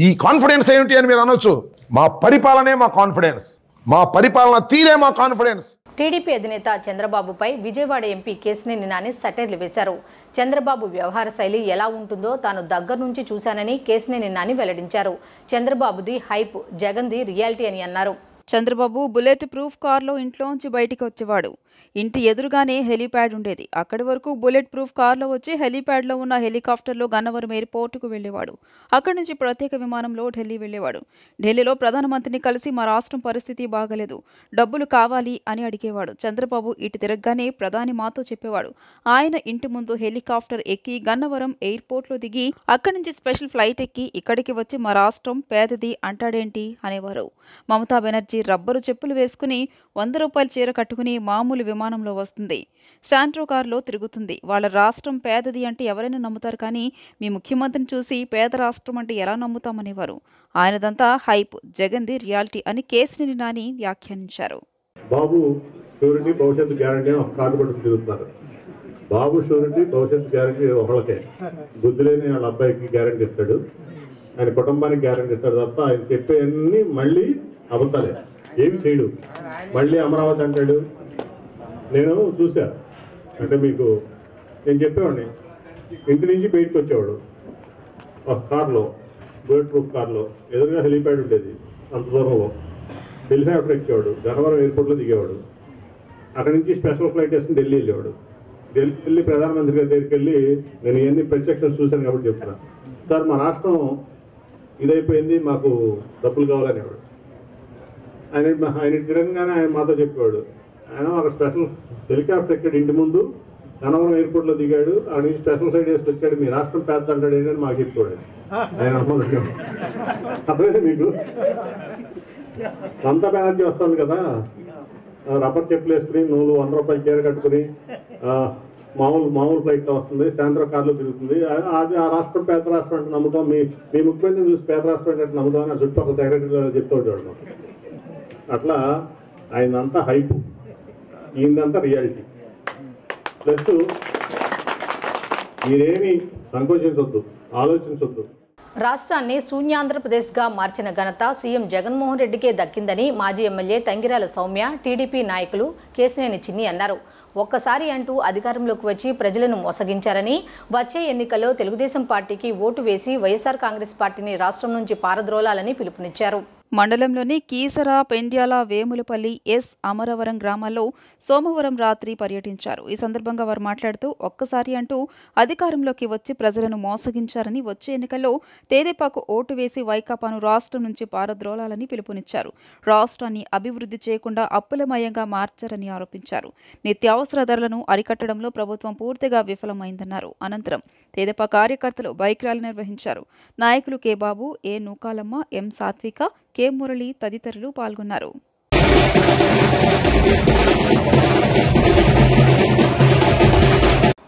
ఈ కాన్ఫిడెన్స్ ఏమిటి అని మీరు అనొచ్చు. మా పరిపాలనే మా కాన్ఫిడెన్స్, మా పరిపాలన తీరే మా కాన్ఫిడెన్స్. టీడీపీ అధినేత చంద్రబాబుపై విజయవాడ ఎంపీ కేశినేని నాని సెటైర్లు వేశారు. చంద్రబాబు వ్యవహార శైలి ఎలా ఉంటుందో తాను దగ్గర నుంచి చూశానని కేశినేని నాని వెల్లడించారు. చంద్రబాబుది హైప్, జగన్ది రియాలిటీ అని అన్నారు. చంద్రబాబు బుల్లెట్ ప్రూఫ్ కార్లో ఇంట్లోంచి బయటికి వచ్చేవాడు. ఇంటి ఎదురుగానే హెలీప్యాడ్ ఉండేది. అక్కడి వరకు బుల్లెట్ ప్రూఫ్ కార్లో వచ్చి హెలీప్యాడ్లో ఉన్న హెలికాప్టర్లో గన్నవరం ఎయిర్పోర్టుకు వెళ్లేవాడు. అక్కడి నుంచి ప్రత్యేక విమానంలో ఢిల్లీ వెళ్లేవాడు. ఢిల్లీలో ప్రధానమంత్రిని కలిసి మా రాష్ట్రం పరిస్థితి బాగలేదు, డబ్బులు కావాలి అని అడిగేవాడు. చంద్రబాబు ఇటు తిరగగానే ప్రధాని మాతో చెప్పేవాడు. ఆయన ఇంటి ముందు హెలికాప్టర్ ఎక్కి గన్నవరం ఎయిర్పోర్ట్లో దిగి అక్కడి నుంచి స్పెషల్ ఫ్లైట్ ఎక్కి ఇక్కడికి వచ్చి మా రాష్ట్రం పేదది అంటాడేంటి అనేవారు. మమతా బెనర్జీ రబ్బరు చెప్పులు వేసుకుని 100 రూపాయల చీర కట్టుకుని మామూలు విమానంలో వస్తుంది, శాంట్రో కారులో తిరుగుతుంది. వాళ్ళ రాష్ట్రం పేదది అంటే ఎవరైనా నమ్ముతారు, కానీ మీ ముఖ్యమంత్రిని చూసి పేద రాష్ట్రం అంటే ఎలా నమ్ముతామనేవారు. ఆయనదంతా హైప్, జగన్ది రియాలిటీ అని కేశినేని నాని వ్యాఖ్యానించారు. బాబు షూరిటీ భవిష్యత్తు గ్యారంటీ అని ఒక కార్డు పట్టుకుని తిరుగుతున్నారు. బాబు షూరిటీ భవిష్యత్తు గ్యారంటీ ఒకళ్ళకే, బుద్ధి లేని వాళ్ళ అబ్బాయికి గ్యారంటీ ఇస్తాడు, ఆయన కుటుంబానికి గ్యారంటీ ఇస్తాడు తప్ప ఆయన చెప్పేవన్నీ మళ్ళీ అబద్ధాలే, ఏమి చేయడు. మళ్ళీ అమరావతి అంటాడు. నేను చూసా, అంటే మీకు నేను చెప్పేవాడిని, ఇంటి నుంచి బయటకు వచ్చేవాడు ఒక కార్లో, బుల్లెట్ ప్రూఫ్ కార్లో, ఎదురుగా హెలిప్యాడ్ ఉండేది అంత దూరంలో, హెలికాప్టర్ ఎక్కేవాడు, గన్నవరం ఎయిర్పోర్ట్లో దిగేవాడు. అక్కడి నుంచి స్పెషల్ ఫ్లైట్ వేసుకుని ఢిల్లీ వెళ్ళేవాడు. ఢిల్లీ ప్రధానమంత్రి గారి దగ్గరికి వెళ్ళి నేను ఇవన్నీ ప్రత్యక్షం చూశాను కాబట్టి చెప్తున్నా, సార్ మా రాష్ట్రం ఇదైపోయింది, మాకు డబ్బులు కావాలనేవాడు. ఆయన తిరగగానే ఆయన మాతో చెప్పేవాడు. ఆయన ఒక స్పెషల్ హెలికాప్టర్ ఎక్కాడు, ఇంటి ముందు గన్నవరం ఎయిర్పోర్ట్లో దిగాడు, ఆ నుంచి స్పెషల్ ఫ్లైట్ వేసి వచ్చాడు, మీ రాష్ట్రం పెద్ద అంటాడు ఏంటని మాకు చెప్పుకోడు ఆయన. అర్థమైంది మీకు? మమతా బెనర్జీ వస్తుంది కదా, రబ్బర్ చెప్పులు వేసుకుని, 100 రూపాయల చీర కట్టుకుని మామూలు ఫ్లైట్లో వస్తుంది, సాయంత్రం కార్లో తిరుగుతుంది. అది ఆ రాష్ట్రం పేద రాష్ట్రం అంటే నమ్ముతాం, మీ ముఖ్యమంత్రిని చూసి పేద రాష్ట్రం అంటే నమ్ముతాం అని చుట్టుపక్కల సెక్రటరీ చెప్తూ ఉంటాడు. అట్లా ఆయనంతా హైప్, ఈయనంతా రియాలిటీ. ప్లస్ మీరేమి సంకోచించొద్దు, ఆలోచించొద్దు. రాష్ట్రాన్ని శూన్యాంధ్రప్రదేశ్గా మార్చిన ఘనత సీఎం జగన్మోహన్ రెడ్డికే దక్కిందని మాజీ ఎమ్మెల్యే తంగిరాల సౌమ్య, టీడీపీ నాయకులు కేశినేని చిన్ని అన్నారు. ఒక్కసారి అంటూ అధికారంలోకి వచ్చి ప్రజలను మోసగించారని, వచ్చే ఎన్నికల్లో తెలుగుదేశం పార్టీకి ఓటు వేసి వైఎస్ఆర్ కాంగ్రెస్ పార్టీని రాష్ట్రం నుంచి పారద్రోలాలని పిలుపునిచ్చారు. మండలంలోని కీసర, పెండ్యాల, వేములపల్లి, ఎస్ అమరవరం గ్రామాల్లో సోమవారం రాత్రి పర్యటించారు. ఈ సందర్భంగా వారు మాట్లాడుతూ ఒక్కసారి అంటూ అధికారంలోకి వచ్చి ప్రజలను మోసగించారని, వచ్చే ఎన్నికల్లో తెదేపాకు ఓటు వేసి వైకాపాను రాష్ట్రం నుంచి పారద్రోలాలని పిలుపునిచ్చారు. రాష్ట్రాన్ని అభివృద్ధి చేయకుండా అప్పులమయంగా మార్చారని ఆరోపించారు. నిత్యావసర ధరలను అరికట్టడంలో ప్రభుత్వం పూర్తిగా విఫలమైందన్నారు. అనంతరం తెదేపా కార్యకర్తలు బైక్ ర్యాలీ నిర్వహించారు. నాయకులు కె బాబు, ఏ నూకాలమ్మ, ఎం సాత్విక, కె మురళి తదితరులు పాల్గొన్నారు.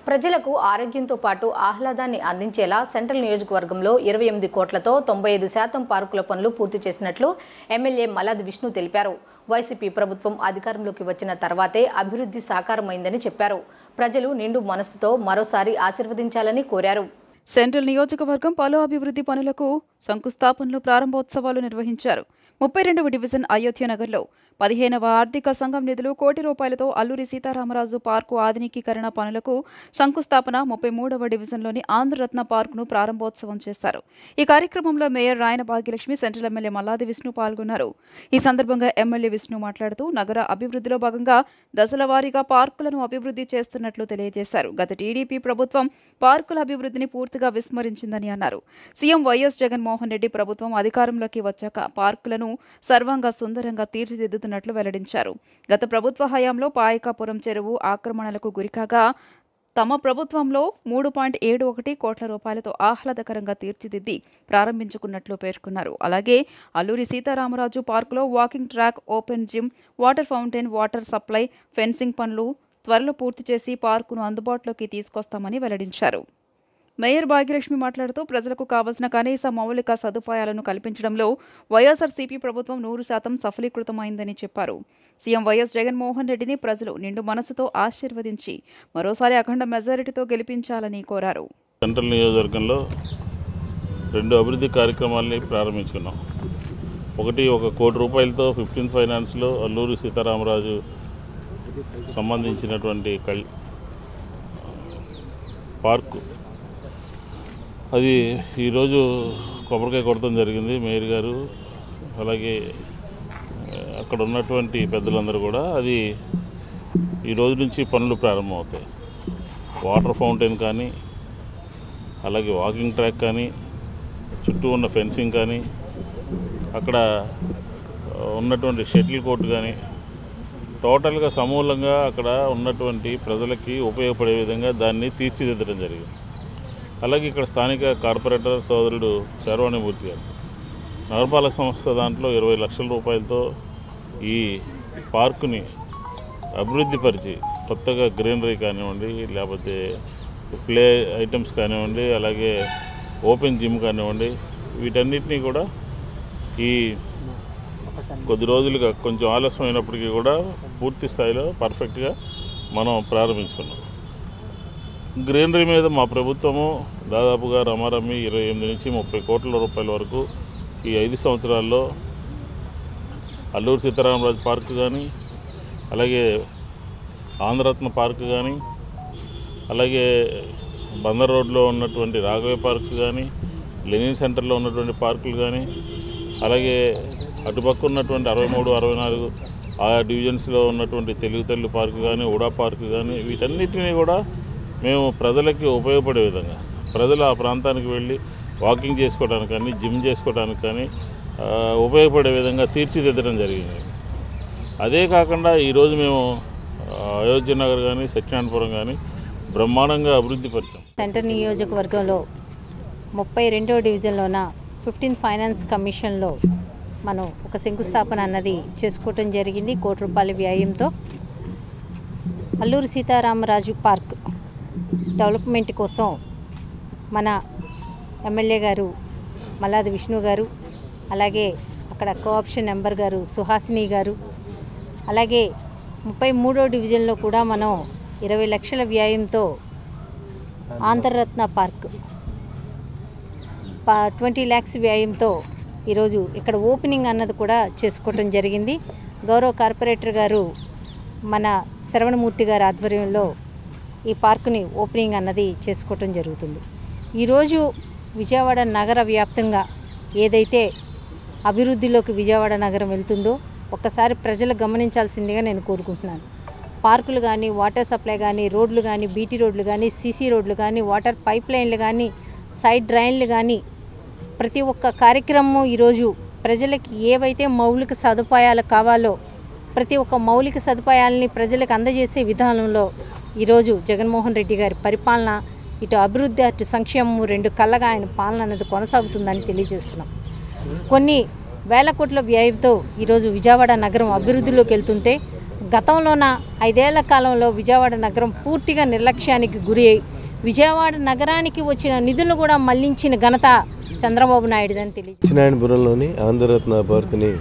ప్రజలకు ఆరోగ్యంతో పాటు ఆహ్లాదాన్ని అందించేలా సెంట్రల్ నియోజకవర్గంలో 28 కోట్లతో 95% పార్కుల పనులు పూర్తి చేసినట్లు ఎమ్మెల్యే మల్లాది విష్ణు తెలిపారు. వైసీపీ ప్రభుత్వం అధికారంలోకి వచ్చిన తర్వాతే అభివృద్ధి సాకారమైందని చెప్పారు. ప్రజలు నిండు మనస్సుతో మరోసారి ఆశీర్వదించాలని కోరారు. సెంట్రల్ నియోజకవర్గం పలు అభివృద్ధి పనులకు శంకుస్థాపనలు, ప్రారంభోత్సవాలు నిర్వహించారు. 32వ డివిజన్ అయోధ్యనగర్లో 15వ ఆర్థిక సంఘం నిధులు ₹1 కోటి అల్లూరి సీతారామరాజు పార్కు ఆధునికీకరణ పనులకు శంకుస్థాపన, 33వ డివిజన్లోని ఆంధ్రరత్న పార్కును ప్రారంభోత్సవం చేశారు. ఈ కార్యక్రమంలో mayor Rayana Bhagyalakshmi, central MLA Malladi Vishnu పాల్గొన్నారు. ఈ సందర్భంగా ఎమ్మెల్యే విష్ణు మాట్లాడుతూ నగర అభివృద్ధిలో భాగంగా దశల వారీగా పార్కులను అభివృద్ధి చేస్తున్నట్లు తెలియజేశారు. గత టీడీపీ ప్రభుత్వం పార్కుల అభివృద్ధిని పూర్తిగా విస్మరించిందని అన్నారు. సీఎం వైఎస్ జగన్మోహన్ రెడ్డి ప్రభుత్వం అధికారంలోకి వచ్చాక పార్కులను పార్కును సర్వంగా సుందరంగా తీర్చిదిద్దుతున్నట్లు వెల్లడించారు. గత ప్రభుత్వ హయాంలో పాయకాపురం చెరువు ఆక్రమణలకు గురికాగా తమ ప్రభుత్వంలో 3.71 కోట్ల రూపాయలతో ఆహ్లాదకరంగా తీర్చిదిద్ది ప్రారంభించుకున్నట్లు పేర్కొన్నారు. అలాగే అల్లూరి సీతారామరాజు పార్కులో walking track, open gym, water fountain, water supply, fencing పనులు త్వరలో పూర్తి చేసి పార్కును అందుబాటులోకి తీసుకొస్తామని వెల్లడించారు. మేయర్ భాగ్యలక్ష్మి మాట్లాడుతూ ప్రజలకు కావాల్సిన కనీస మౌలిక సదుపాయాలను కల్పించడంలో వైఎస్ఆర్సీపీ ప్రభుత్వం 100% సఫలీకృతమైందని చెప్పారు. సీఎం వైఎస్ జగన్మోహన్ రెడ్డిని ప్రజలు నిండు మనసుతో ఆశీర్వదించి మరోసారి అఖండ మెజారిటీతో గెలిపించాలని కోరారు. సెంట్రల్ నియోజకవర్గంలో 2 అభివృద్ధి కార్యక్రమాల్ని ప్రారంభించుకున్నాం. ఒకటి 1 కోటి రూపాయలతో 15th ఫైనాన్స్లో అల్లూరి సీతారామరాజు సంబంధించినటువంటి పార్కు, అది ఈరోజు కొబ్బరికాయ కొడతాం జరిగింది. మేయర్ గారు అలాగే అక్కడ ఉన్నటువంటి పెద్దలందరూ కూడా అది ఈ రోజు నుంచి పనులు ప్రారంభమవుతాయి. వాటర్ ఫౌంటైన్ కానీ, అలాగే వాకింగ్ ట్రాక్ కానీ, చుట్టూ ఉన్న ఫెన్సింగ్ కానీ, అక్కడ ఉన్నటువంటి షటిల్ కోర్టు కానీ, టోటల్గా సమూలంగా అక్కడ ఉన్నటువంటి ప్రజలకి ఉపయోగపడే విధంగా దాన్ని తీర్చిదిద్దడం జరిగింది. అలాగే ఇక్కడ స్థానిక కార్పొరేటర్ సోదరుడు శర్వాణిమూర్తి గారు నగరపాలక సంస్థ దాంట్లో 20 లక్షల రూపాయలతో ఈ పార్కుని అభివృద్ధిపరిచి కొత్తగా గ్రీనరీ కానివ్వండి, లేకపోతే ప్లే ఐటమ్స్ కానివ్వండి, అలాగే ఓపెన్ జిమ్ కానివ్వండి, వీటన్నిటినీ కూడా ఈ కొద్ది రోజులుగా కొంచెం ఆలస్యం అయినప్పటికీ కూడా పూర్తి స్థాయిలో పర్ఫెక్ట్గా మనం ప్రారంభించుకున్నాం. గ్రీనరీ మీద మా ప్రభుత్వము దాదాపుగా రమారమ్మి 28 నుంచి 30 కోట్ల రూపాయల వరకు ఈ 5 సంవత్సరాల్లో అల్లూరి సీతారామరాజు పార్కు కానీ, అలాగే ఆంధ్రరత్న పార్కు కానీ, అలాగే బందర్ రోడ్లో ఉన్నటువంటి రాఘవయ్య పార్కు కానీ, లెనిన్ సెంటర్లో ఉన్నటువంటి పార్కులు కానీ, అలాగే అటుపక్క ఉన్నటువంటి 63, 64 ఆ డివిజన్స్లో ఉన్నటువంటి తెలుగు తల్లి పార్కు కానీ, ఉడా పార్కు కానీ, వీటన్నిటినీ కూడా మేము ప్రజలకి ఉపయోగపడే విధంగా, ప్రజలు ఆ ప్రాంతానికి వెళ్ళి వాకింగ్ చేసుకోవడానికి కానీ, జిమ్ చేసుకోవడానికి కానీ ఉపయోగపడే విధంగా తీర్చిదిద్దడం జరిగింది. అదే కాకుండా ఈరోజు మేము అయోధ్య నగర్ కానీ, సత్యనారాయణపురం కానీ బ్రహ్మాండంగా అభివృద్ధి పరిచాం. సెంటర్ నియోజకవర్గంలో 32వ డివిజన్లోన 15th ఫైనాన్స్ కమిషన్లో మనం ఒక శంకుస్థాపన అన్నది చేసుకోవటం జరిగింది. 1 కోటి రూపాయల వ్యయంతో అల్లూరి సీతారామరాజు పార్క్ డెవలప్మెంట్ కోసం మన ఎమ్మెల్యే గారు మల్లాది విష్ణు గారు, అలాగే అక్కడ కోఆప్షన్ మెంబర్ గారు సుహాసిని గారు, అలాగే 33వ డివిజన్లో కూడా మనం 20 లక్షల వ్యయంతో ఆంధ్రరత్న పార్క్ 20 lakhs వ్యయంతో ఈరోజు ఇక్కడ ఓపెనింగ్ అన్నది కూడా చేసుకోవటం జరిగింది. గౌరవ కార్పొరేటర్ గారు మన శరవణమూర్తి గారి ఆధ్వర్యంలో ఈ పార్కుని ఓపెనింగ్ అన్నది చేసుకోవటం జరుగుతుంది. ఈరోజు విజయవాడ నగర వ్యాప్తంగా ఏదైతే అభివృద్ధిలోకి విజయవాడ నగరం వెళ్తుందో ఒక్కసారి ప్రజలు గమనించాల్సిందిగా నేను కోరుకుంటున్నాను. పార్కులు కానీ, వాటర్ సప్లై కానీ, రోడ్లు కానీ, బీటీ రోడ్లు కానీ, సీసీ రోడ్లు కానీ, వాటర్ పైప్ లైన్లు కానీ, సైడ్ డ్రైన్లు కానీ, ప్రతి ఒక్క కార్యక్రమం ఈరోజు ప్రజలకి ఏవైతే మౌలిక సదుపాయాలు కావాలో ప్రతి ఒక్క మౌలిక సదుపాయాలని ప్రజలకు అందజేసే విధానంలో ఈరోజు జగన్మోహన్ రెడ్డి గారి పరిపాలన, ఇటు అభివృద్ధి అటు సంక్షేమం 2 కళ్ళగా ఆయన పాలన అనేది కొనసాగుతుందని తెలియజేస్తున్నాం. కొన్ని వేల కోట్ల వ్యయంతో ఈరోజు విజయవాడ నగరం అభివృద్ధిలోకి వెళ్తుంటే గతంలోన 5 ఏళ్ల కాలంలో విజయవాడ నగరం పూర్తిగా నిర్లక్ష్యానికి గురి అయి విజయవాడ నగరానికి వచ్చిన నిధులను కూడా మళ్లించిన ఘనత చంద్రబాబు నాయుడుదని తెలియజేస్తున్నారు. సత్యనారాయణపురంలోని ఆంధ్రరత్న పార్కుని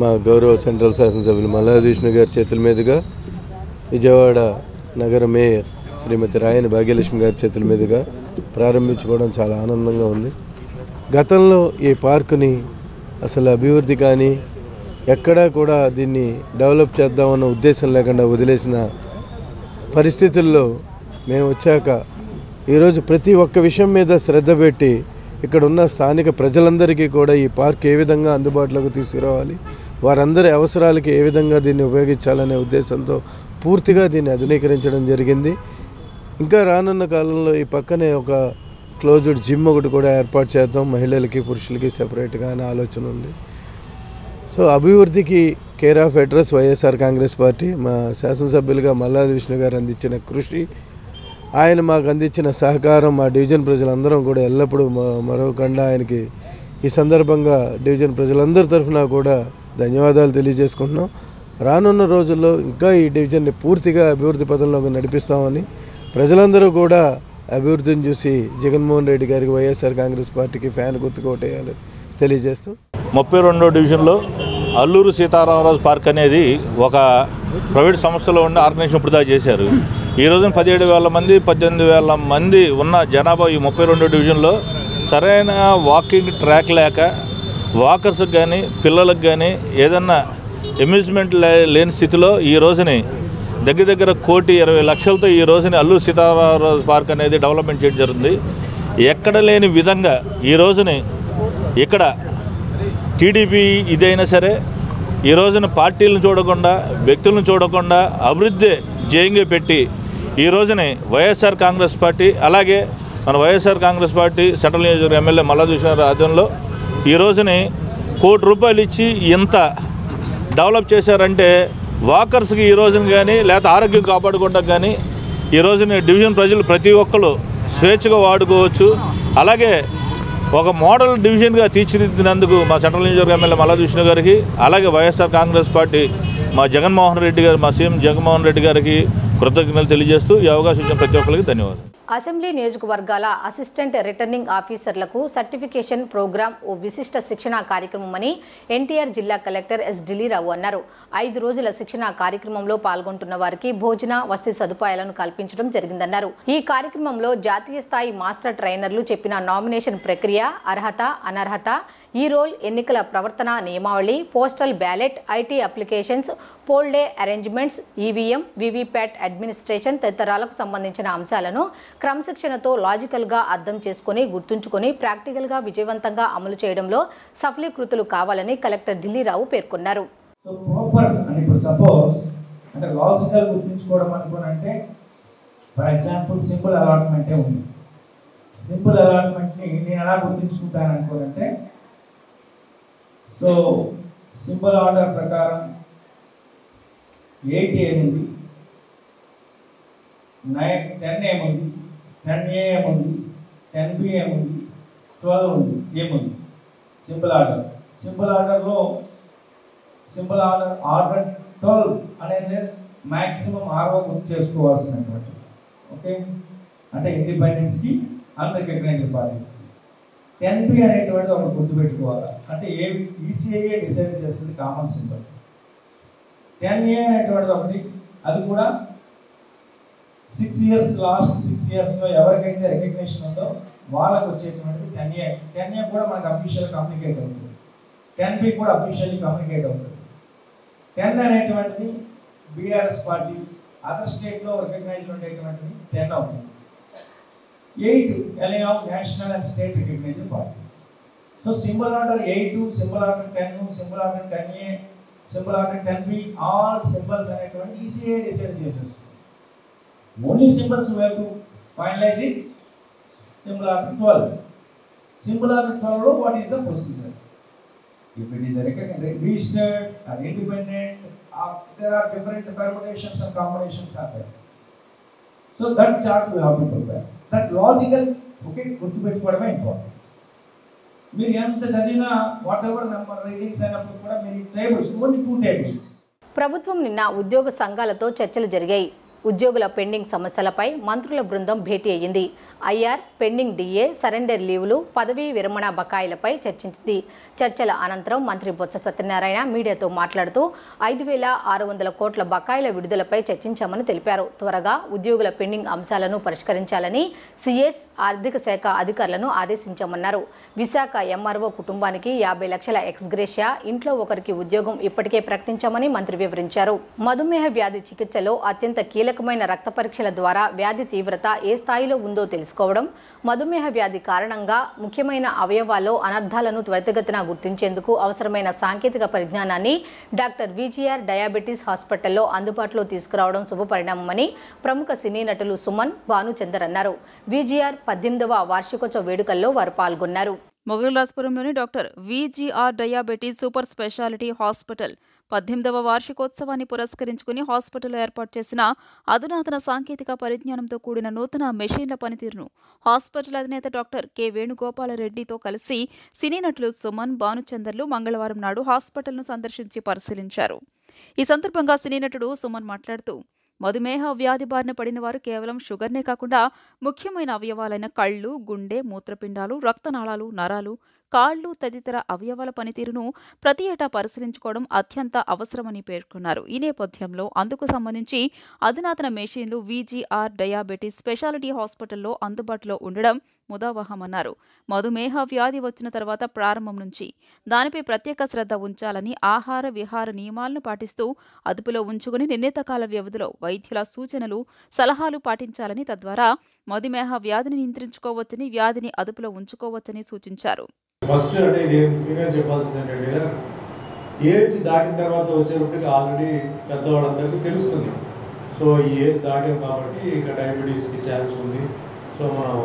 మా గౌరవ సెంట్రల్ శాసనసభ్యులు మల్లాది విష్ణు గారి చేతుల మీదుగా, విజయవాడ నగర మేయర్ శ్రీమతి రాయని భాగ్యలక్ష్మి గారి చేతుల మీదుగా ప్రారంభించుకోవడం చాలా ఆనందంగా ఉంది. గతంలో ఈ పార్కుని అసలు అభివృద్ధి కానీ ఎక్కడా కూడా దీన్ని డెవలప్ చేద్దామన్న ఉద్దేశం లేకుండా వదిలేసిన పరిస్థితుల్లో మేము వచ్చాక ఈరోజు ప్రతి ఒక్క విషయం మీద శ్రద్ధ పెట్టి ఇక్కడ ఉన్న స్థానిక ప్రజలందరికీ కూడా ఈ పార్క్ ఏ విధంగా అందుబాటులోకి తీసుకురావాలి, వారందరి అవసరాలకి ఏ విధంగా దీన్ని ఉపయోగించాలనే ఉద్దేశంతో పూర్తిగా దీన్ని ఆధునీకరించడం జరిగింది. ఇంకా రానున్న కాలంలో ఈ పక్కనే ఒక క్లోజ్డ్ జిమ్ ఒకటి కూడా ఏర్పాటు చేద్దాం, మహిళలకి పురుషులకి సెపరేట్గా అనే ఆలోచన ఉంది. సో అభివృద్ధికి care of address YSR Congress party. మా శాసనసభ్యులుగా మల్లాది విష్ణు గారు అందించిన కృషి, ఆయన మాకు అందించిన సహకారం మా డివిజన్ ప్రజలందరం కూడా ఎల్లప్పుడూ మరొకకుండా ఆయనకి ఈ సందర్భంగా డివిజన్ ప్రజలందరి తరఫున కూడా ధన్యవాదాలు తెలియజేసుకుంటున్నాం. రానున్న రోజుల్లో ఇంకా ఈ డివిజన్ని పూర్తిగా అభివృద్ధి పథంలోకి నడిపిస్తామని, ప్రజలందరూ కూడా అభివృద్ధిని చూసి జగన్మోహన్ రెడ్డి గారికి వైఎస్ఆర్ కాంగ్రెస్ పార్టీకి ఫ్యాన్ గుర్తుకు ఓటేయాలి తెలియజేస్తూ 32వ డివిజన్లో అల్లూరు సీతారామరాజు పార్క్ అనేది ఒక ప్రైవేట్ సంస్థలో ఉండే ఆర్గనైజేషన్ ఇప్పుడు దాకా చేశారు. ఈ రోజున 17,000 మంది 18,000 మంది ఉన్న జనాభా ఈ 32వ డివిజన్లో సరైన వాకింగ్ ట్రాక్ లేక వాకర్స్కి కానీ పిల్లలకు కానీ ఏదన్నా అమ్యూజ్మెంట్ లేని స్థితిలో ఈ రోజుని దగ్గర 1,20,00,000తో ఈ రోజుని అల్లూరు సీతారామరాజు పార్క్ అనేది డెవలప్మెంట్ చేయడం జరుగుతుంది. ఎక్కడ లేని విధంగా ఈ రోజుని ఇక్కడ టీడీపీ ఇదైనా సరే ఈ రోజున పార్టీలను చూడకుండా వ్యక్తులను చూడకుండా అభివృద్ధి జయంగా పెట్టి ఈ రోజుని వైఎస్ఆర్ కాంగ్రెస్ పార్టీ, అలాగే మన వైఎస్ఆర్ కాంగ్రెస్ పార్టీ సెంట్రల్ నియోజకవర్గ ఎమ్మెల్యే మల్లాది విష్ణు గారి ఆధ్వర్యంలో ఈ రోజుని ₹1,00,00,000 ఇచ్చి ఇంత డెవలప్ చేశారంటే వాకర్స్కి ఈ రోజున కానీ లేకపోతే ఆరోగ్యం కాపాడుకోవడానికి కానీ ఈ రోజున డివిజన్ ప్రజలు ప్రతి ఒక్కరు స్వేచ్ఛగా వాడుకోవచ్చు. అలాగే ఒక మోడల్ డివిజన్గా తీర్చిదిద్దినందుకు మా సెంట్రల్ నియోజకవర్గ ఎమ్మెల్యే మల్లాది విష్ణు గారికి, అలాగే వైఎస్ఆర్ కాంగ్రెస్ పార్టీ మా జగన్మోహన్ రెడ్డి గారు, మా సీఎం జగన్మోహన్ రెడ్డి గారికి కృతజ్ఞతలు తెలియజేస్తూ ఈ అవకాశం ఇచ్చిన ప్రతి ఒక్కరికి ధన్యవాదాలు. అసెంబ్లీ నియోజకవర్గాల అసిస్టెంట్ రిటర్నింగ్ ఆఫీసర్లకు సర్టిఫికేషన్ ప్రోగ్రాం ఓ విశిష్ట శిక్షణా కార్యక్రమమని ఎన్టీఆర్ జిల్లా కలెక్టర్ ఎస్ ఢిల్లీరావు అన్నారు. 5 రోజుల శిక్షణా కార్యక్రమంలో పాల్గొంటున్న వారికి భోజన వసతి సదుపాయాలను కల్పించడం జరిగిందన్నారు. ఈ కార్యక్రమంలో జాతీయ స్థాయి మాస్టర్ ట్రైనర్లు చెప్పిన నామినేషన్ ప్రక్రియ, అర్హత అనర్హత, ఈ రోల్, ఎన్నికల ప్రవర్తన నియమావళి, postal ballot, IT applications, poll day arrangements, EVM, VVPAT administration తదితరాలకు సంబంధించిన అంశాలను క్రమశిక్షణతో లాజికల్గా అర్థం చేసుకుని గుర్తుంచుకొని ప్రాక్టికల్గా విజయవంతంగా అమలు చేయడంలో సఫలీకృతులు కావాలని కలెక్టర్ ఢిల్లీరావు పేర్కొన్నారు. ఫర్ ఎగ్జాంపుల్ సింపుల్ అలాట్మెంటే ఉంది. సింపుల్ అలాట్మెంట్ని నేను ఎలా గుర్తించుకుంటాను అనుకోనంటే, సో సింపుల్ ఆర్డర్ ప్రకారం 8 ఏముంది, 10 ఏముంది, 10A ఏముంది, 10B ఏముంది, 12 ఉంది, ఏముంది సింపుల్ ఆర్డర్. సింపుల్ ఆర్డర్లో సింపుల్ ఆర్డర్ 12 అనేది మ్యాక్సిమం RO గుర్తు చేసుకోవాల్సినటువంటి, ఓకే, అంటే ఇండిపెండెన్స్కి అన్రికగ్నైజ్డ్ పార్టీస్కి. 10B అనేటువంటిది ఒకటి గుర్తుపెట్టుకోవాలి, అంటే ఈసీఐఏ డిసైడ్ చేస్తుంది కామన్ సింబల్. 10A అనేటువంటిది ఒకటి, అది కూడా 6 ఇయర్స్, లాస్ట్ 6 ఇయర్స్లో ఎవరికైతే రికగ్నిషన్ ఉందో వాళ్ళకి వచ్చేటువంటిది 10A. 10A కూడా మనకు అఫీషియల్ కమ్యూనికేట్ అవుతుంది, 10B కూడా అఫీషియల్లీ కమ్యూనికేట్ అవుతుంది. 10 అనేటువంటిది బీఆర్ఎస్ పార్టీ, అదర్ స్టేట్లో రికగ్నైజ్డ్ ఉండేటువంటిది 10 అవుతుంది. 8 align of national and state recognised parties. So symbol order 8, symbol order 10, symbol order 10A, symbol order 10B, all symbols అనేటువంటి ఈసీఐ డిసైడ్ చేసేస్తుంది. Only symbols we have to finalise is symbol order 12. Symbol order 12లో what is the procedure? If it is registered or independent, there are different permutations and combinations are there. So that chart we have to prepare. That logical, okay, గుర్తుపెట్టుకోవడమే important. మీరు ఎంత చదివినా what ever number readings అయినప్పుడు కూడా మీరు tables, only 2 tables. ప్రభుత్వం నిన్న ఉద్యోగ సంఘాలతో చర్చలు జరిగాయి. ఉద్యోగుల పెండింగ్ సమస్యలపై మంత్రుల బృందం భేటీ అయ్యింది. ఐఆర్, పెండింగ్ డిఏ, సరెండర్ లీవులు, పదవీ విరమణ బకాయిలపై చర్చించింది. చర్చల అనంతరం మంత్రి బొత్స సత్యనారాయణ మీడియాతో మాట్లాడుతూ 5,600 కోట్ల బకాయిల విడుదలపై చర్చించామని తెలిపారు. త్వరగా ఉద్యోగుల పెండింగ్ అంశాలను పరిష్కరించాలని సిఎస్, ఆర్థిక శాఖ అధికారులను ఆదేశించామన్నారు. విశాఖ ఎంఆర్ఓ కుటుంబానికి 50 లక్షల ఎక్స్గ్రేషియా, ఇంట్లో ఒకరికి ఉద్యోగం ఇప్పటికే ప్రకటించామని మంత్రి వివరించారు. మధుమేహ వ్యాధి చికిత్సలో అత్యంత కీలకమైన రక్త పరీక్షల ద్వారా వ్యాధి తీవ్రత ఏ స్థాయిలో ఉందో తెలుసుకోవడం, మధుమేహ వ్యాధి కారణంగా ముఖ్యమైన అవయవాల్లో అనర్థాలను త్వరితగతిన గుర్తించేందుకు అవసరమైన సాంకేతిక పరిజ్ఞానాన్ని డాక్టర్ విజిఆర్ డయాబెటీస్ హాస్పిటల్లో అందుబాటులో తీసుకురావడం శుభపరిణామమని ప్రముఖ సినీ నటులు సుమన్, భానుచందర్ అన్నారు. విజిఆర్ 18వ వార్షికోత్సవ వేడుకల్లో వారు పాల్గొన్నారు. మొగల్రాజ్పురంలోని doctor VGR diabetes super speciality hospital 18వ వార్షికోత్సవాన్ని పురస్కరించుకుని హాస్పిటల్లో ఏర్పాటు చేసిన అధునాతన సాంకేతిక పరిజ్ఞానంతో కూడిన నూతన మెషీన్ల పనితీరును హాస్పిటల్ అధినేత డాక్టర్ కె వేణుగోపాలరెడ్డితో కలిసి సినీ నటులు సుమన్, భానుచందర్లు మంగళవారం నాడు హాస్పిటల్ను సందర్శించి పరిశీలించారు. ఈ సందర్భంగా సినీ నటుడు సుమన్ మాట్లాడుతూ మధుమేహ వ్యాధి బారిన పడిన వారు కేవలం షుగర్నే కాకుండా ముఖ్యమైన అవయవాలైన కళ్ళు, గుండె, మూత్రపిండాలు, రక్తనాళాలు, నరాలు, కాళ్లు తదితర అవయవాల పనితీరును ప్రతి ఏటా పరిశీలించుకోవడం అత్యంత అవసరమని పేర్కొన్నారు. ఈ నేపథ్యంలో అందుకు సంబంధించి అధునాతన మెషీన్లు విజిఆర్ డయాబెటీస్ స్పెషాలిటీ హాస్పిటల్లో అందుబాటులో ఉండడం ముదావహమన్నారు. మధుమేహ వ్యాధి వచ్చిన తర్వాత ప్రారంభం నుంచి దానిపై ప్రత్యేక శ్రద్ధ ఉంచాలని, ఆహార విహార నియమాలను పాటిస్తూ అదుపులో ఉంచుకుని నిర్ణీత కాల వ్యవధిలో వైద్యుల సూచనలు, సలహాలు పాటించాలని, తద్వారా మధుమేహ వ్యాధిని నియంత్రించుకోవచ్చని, వ్యాధిని అదుపులో ఉంచుకోవచ్చని సూచించారు. ఫస్ట్ అంటే ఇది ముఖ్యంగా చెప్పాల్సింది ఏంటంటే ఏజ్ దాటిన తర్వాత వచ్చేటప్పటికి ఆల్రెడీ పెద్దవాళ్ళందరికీ తెలుస్తుంది. సో ఈ ఏజ్ దాటాం కాబట్టి ఇక డయాబెటీస్కి ఛాన్స్ ఉంది. సో మనం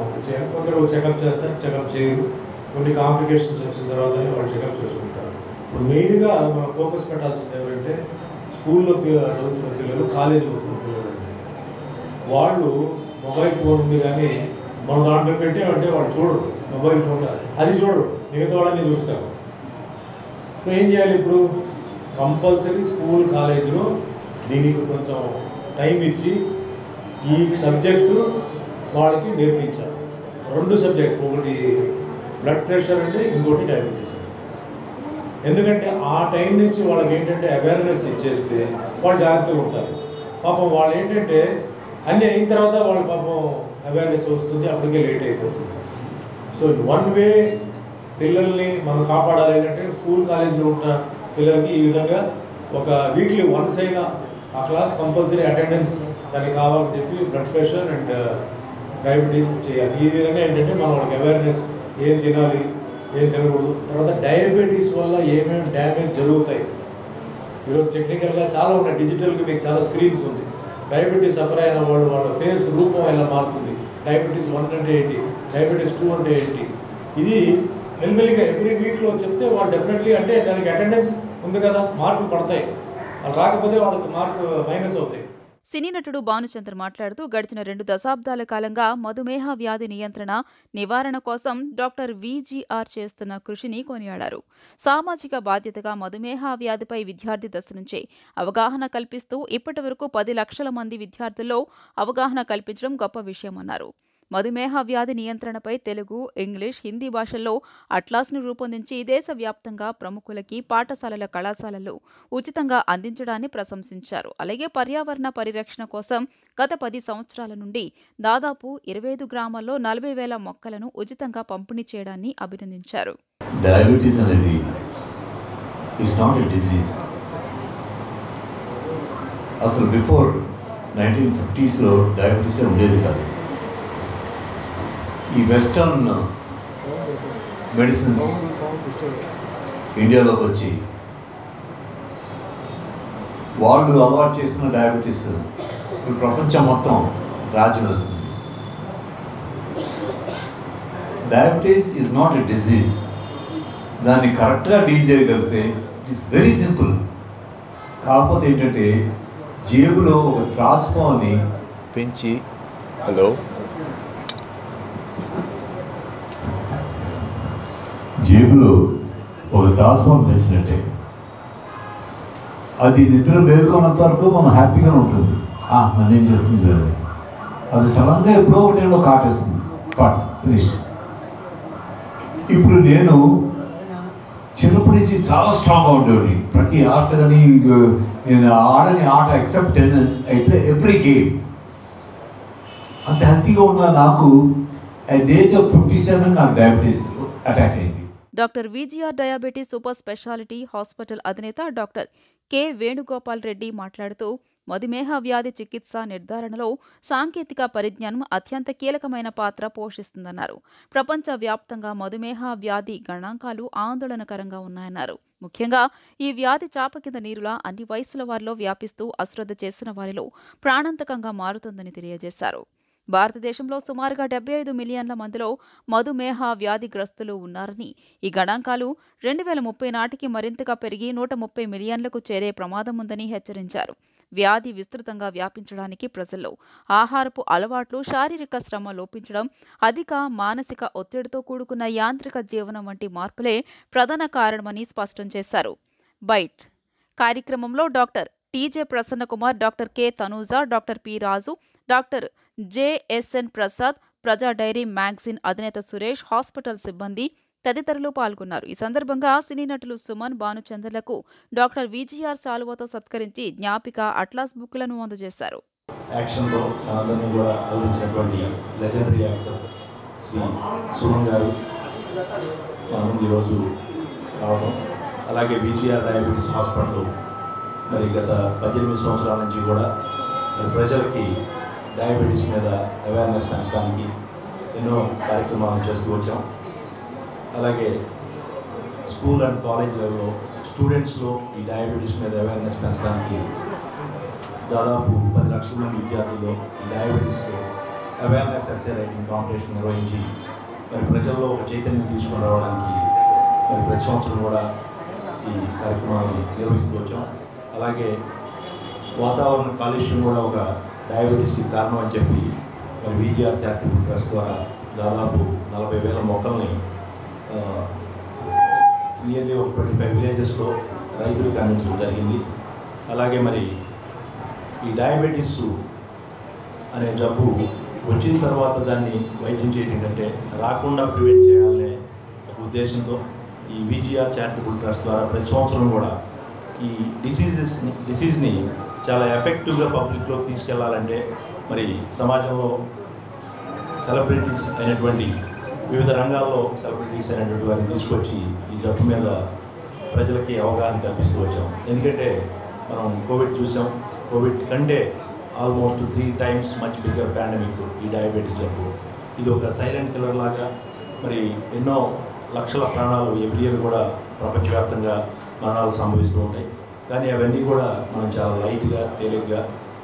కొందరు చెకప్ చేస్తారు, చెకప్ చేయరు. కొన్ని కాంప్లికేషన్స్ వచ్చిన తర్వాతనే వాళ్ళు చెకప్ చేసుకుంటారు. ఇప్పుడు మెయిన్గా మనం ఫోకస్ పెట్టాల్సింది ఎవరంటే స్కూల్లో చదువుతున్న పిల్లలు, కాలేజీకి వస్తున్న పిల్లలు అంటే వాళ్ళు మొబైల్ ఫోన్ ఉంది కానీ మనం దాంట్లో పెట్టామంటే వాళ్ళు చూడరు. మొబైల్ ఫోన్ అది చూడరు, మిగతా వాళ్ళని చూస్తారు. సో ఏం చేయాలి ఇప్పుడు? కంపల్సరీ స్కూల్, కాలేజీలో దీనికి కొంచెం టైం ఇచ్చి ఈ సబ్జెక్టు వాళ్ళకి నేర్పించాలి. 2 సబ్జెక్ట్, ఒకటి బ్లడ్ ప్రెషర్ అంటే, ఇంకోటి డయాబెటీస్. ఎందుకంటే ఆ టైం నుంచి వాళ్ళకి ఏంటంటే అవేర్నెస్ ఇచ్చేస్తే వాళ్ళు జాగ్రత్తగా ఉంటారు. పాపం వాళ్ళు ఏంటంటే అన్నీ అయిన తర్వాత వాళ్ళ పాపం అవేర్నెస్ వస్తుంది, అప్పటికే లేట్ అయిపోతుంది. సో వన్ వే పిల్లల్ని మనం కాపాడాలి అంటే స్కూల్, కాలేజీలో ఉన్న పిల్లలకి ఈ విధంగా ఒక వీక్లీ వన్స్ అయినా ఆ క్లాస్ కంపల్సరీ అటెండెన్స్ దానికి కావాలని చెప్పి బ్లడ్ ప్రెషర్ అండ్ డయాబెటీస్ చేయాలి. ఈ విధంగా ఏంటంటే మనం వాళ్ళకి అవేర్నెస్, ఏం తినాలి, ఏం తినకూడదు, తర్వాత డయాబెటీస్ వల్ల ఏమేమి డ్యామేజ్ జరుగుతాయి. ఈరోజు టెక్నికల్గా చాలా ఉన్నాయి, డిజిటల్గా మీకు చాలా స్క్రీన్స్ ఉంది. డయాబెటీస్ సఫర్ అయిన వాళ్ళు వాళ్ళ ఫేస్ రూపం ఎలా మారుతుంది, డయాబెటీస్ 1 అంటే ఏంటి, డయాబెటీస్ 2 అంటే ఏంటి, ఇది మెల్లిమెల్లిగా ఎవ్రీ వీక్లో చెప్తే వాళ్ళు డెఫినెట్లీ అంటే దానికి అటెండెన్స్ ఉంది కదా, మార్కులు పడతాయి. వాళ్ళు రాకపోతే వాళ్ళకి మార్కు మైనస్ అవుతాయి. సినీ నటుడు భానుచందర్ మాట్లాడుతూ గడిచిన 2 దశాబ్దాల కాలంగా మధుమేహ వ్యాధి నియంత్రణ, నివారణ కోసం డాక్టర్ విజిఆర్ చేస్తున్న కృషిని కొనియాడారు. సామాజిక బాధ్యతగా మధుమేహ వ్యాధిపై విద్యార్థి దశ నుంచే అవగాహన కల్పిస్తూ ఇప్పటి వరకు 10 లక్షల మంది విద్యార్థుల్లో అవగాహన కల్పించడం గొప్ప విషయమన్నారు. మధుమేహ వ్యాధి నియంత్రణపై తెలుగు, ఇంగ్లీష్, హిందీ భాషల్లో అట్లాస్ను రూపొందించి దేశవ్యాప్తంగా ప్రముఖులకి, పాఠశాలల, కళాశాలల్లో ఉచితంగా అందించడాన్ని ప్రశంసించారు. అలాగే పర్యావరణ పరిరక్షణ కోసం గత 10 సంవత్సరాల నుండి దాదాపు 25 గ్రామాల్లో 40,000 మొక్కలను ఉచితంగా పంపిణీ చేయడాన్ని అభినందించారు. డయాబెటీస్ అనేది ఇస్ నాట్ ఎ డిసీజ్. అసలు బిఫోర్ 1950s డయాబెటీస్ ఉండేది కాదు. ఈ వెస్టర్న్ మెడిసిన్స్ ఇండియాలోకి వచ్చి వాళ్ళు అలవాటు చేసిన డయాబెటీస్ ఇప్పుడు ప్రపంచం మొత్తం రాజ్యం అవుతుంది. Diabetes is not a disease. దాన్ని కరెక్ట్గా డీల్ చేయగలిగితే ఇట్స్ వెరీ సింపుల్. కాకపోతే ఏంటంటే జేబులో ఒక ట్రాన్స్ఫార్మ్ని పెంచి జేబులో ఒక ట్రాన్స్ఫార్మ్ పెంచినట్టే అది నిద్ర మేలుకున్నంత వరకు మనం హ్యాపీగానే ఉంటుంది. నన్ను ఏం చేస్తుంది అది సడన్గా ఎప్పుడో ఒకటి కాటేస్తుంది, ఫినిష్. ఇప్పుడు నేను చిన్నప్పటి నుంచి చాలా స్ట్రాంగ్గా ఉండేవాడిని. ప్రతి ఆట కానీ నేను ఆడని ఆట ఎక్సెప్ట్ టెన్నిస్ అయితే ఎవ్రీ గేమ్ అంత హెల్తీగా ఉన్న నాకు అట్ ది ఏజ్ ఆఫ్ 57 నాకు డయాబెటీస్ అటాక్ అయింది. Doctor VGR diabetes super speciality hospital అధినేత డాక్టర్ కె వేణుగోపాల్ రెడ్డి మాట్లాడుతూ మధుమేహ వ్యాధి చికిత్స నిర్ధారణలో సాంకేతిక పరిజ్ఞానం అత్యంత కీలకమైన పాత్ర పోషిస్తుందన్నారు. ప్రపంచవ్యాప్తంగా మధుమేహ వ్యాధి గణాంకాలు ఆందోళనకరంగా ఉన్నాయన్నారు. ముఖ్యంగా ఈ వ్యాధి చాప కింద నీరులా అన్ని వయసుల వారిలో వ్యాపిస్తూ అశ్రద్ధ చేసిన వారిలో ప్రాణాంతకంగా మారుతుందని తెలియజేశారు. భారతదేశంలో సుమారుగా 75 మిలియన్ల మందిలో మధుమేహ వ్యాధిగ్రస్తులు ఉన్నారని, ఈ గణాంకాలు 2030 నాటికి మరింతగా పెరిగి 130 మిలియన్లకు చేరే ప్రమాదం ఉందని హెచ్చరించారు. వ్యాధి విస్తృతంగా వ్యాపించడానికి ప్రజల్లో ఆహారపు అలవాట్లు, శారీరక శ్రమ లోపించడం, అధిక మానసిక ఒత్తిడితో కూడుకున్న యాంత్రిక జీవనం వంటి మార్పులే ప్రధాన కారణమని స్పష్టం చేశారు. బైట్ కార్యక్రమంలో doctor TJ Prasannakumar, doctor K Tanuja, doctor P Raju, doctor JSN Prasad, Praja diary magazine అధినేత సురేష్, హాస్పిటల్ సిబ్బంది తదితరులు పాల్గొన్నారు. ఈ సందర్భంగా సినీ నటులు సుమన్, భానుచంద్రలకు డాక్టర్ విజిఆర్ సాలువతో సత్కరించి జ్ఞాపిక, అట్లాస్ బుక్లను అందజేశారు. యాక్షన్లో మనందరినీ కూడా గౌరవించినటువంటి లెజెండరీ యాక్టర్ శ్రీ సుమన్ గారు మన ముందు ఈరోజు రావడం, అలాగే విజిఆర్ డయాబెటీస్ హాస్పిటల్ మరి గత 18 సంవత్సరాల నుంచి కూడా మరి ప్రజలకి డయాబెటీస్ మీద అవేర్నెస్ పెంచడానికి ఎన్నో కార్యక్రమాలు చేస్తూ వచ్చాం. అలాగే స్కూల్ అండ్ కాలేజ్ లెవెల్లో స్టూడెంట్స్లో ఈ డయాబెటీస్ మీద అవేర్నెస్ పెంచడానికి దాదాపు 10 లక్షల మంది విద్యార్థులు diabetes awareness essay writing competition నిర్వహించి మరి ప్రజల్లో ఒక చైతన్యం తీసుకొని రావడానికి మరి ప్రతి సంవత్సరం కూడా ఈ కార్యక్రమాలను నిర్వహిస్తూ వచ్చాం. అలాగే వాతావరణ కాలుష్యం కూడా ఒక డయాబెటీస్కి కారణం అని చెప్పి మరి విజిఆర్ చారిటబుల్ ట్రస్ట్ ద్వారా దాదాపు 40,000 మొక్కల్ని నియర్లీ ఒక 25 విలేజెస్లో రైతులకు అందించడం జరిగింది. అలాగే మరి ఈ డయాబెటీస్ అనే జబ్బు వచ్చిన తర్వాత దాన్ని వైద్యం చేయడం కంటే రాకుండా ప్రివెంట్ చేయాలనే ఉద్దేశంతో ఈ విజిఆర్ చారిటబుల్ ట్రస్ట్ ద్వారా ప్రతి సంవత్సరం కూడా ఈ డిసీజ్ని చాలా ఎఫెక్టివ్గా పబ్లిక్లోకి తీసుకెళ్లాలంటే మరి సమాజంలో సెలబ్రిటీస్ అయినటువంటి వివిధ రంగాల్లో సెలబ్రిటీస్ అయినటువంటి వారిని తీసుకొచ్చి ఈ జబ్బు మీద ప్రజలకి అవగాహన కల్పిస్తూ వచ్చాం. ఎందుకంటే మనం కోవిడ్ చూసాం, కోవిడ్ కంటే almost 3 times much bigger pandemic ఈ డయాబెటీస్ జబ్బు. ఇది ఒక సైలెంట్ కిల్లర్ లాగా మరి ఎన్నో లక్షల ప్రాణాలు ఎవ్రీ ఇయర్ కూడా ప్రపంచవ్యాప్తంగా మరణాలు సంభవిస్తూ ఉంటాయి. కానీ అవన్నీ కూడా మనం చాలా లైట్గా, తేలిగ్గా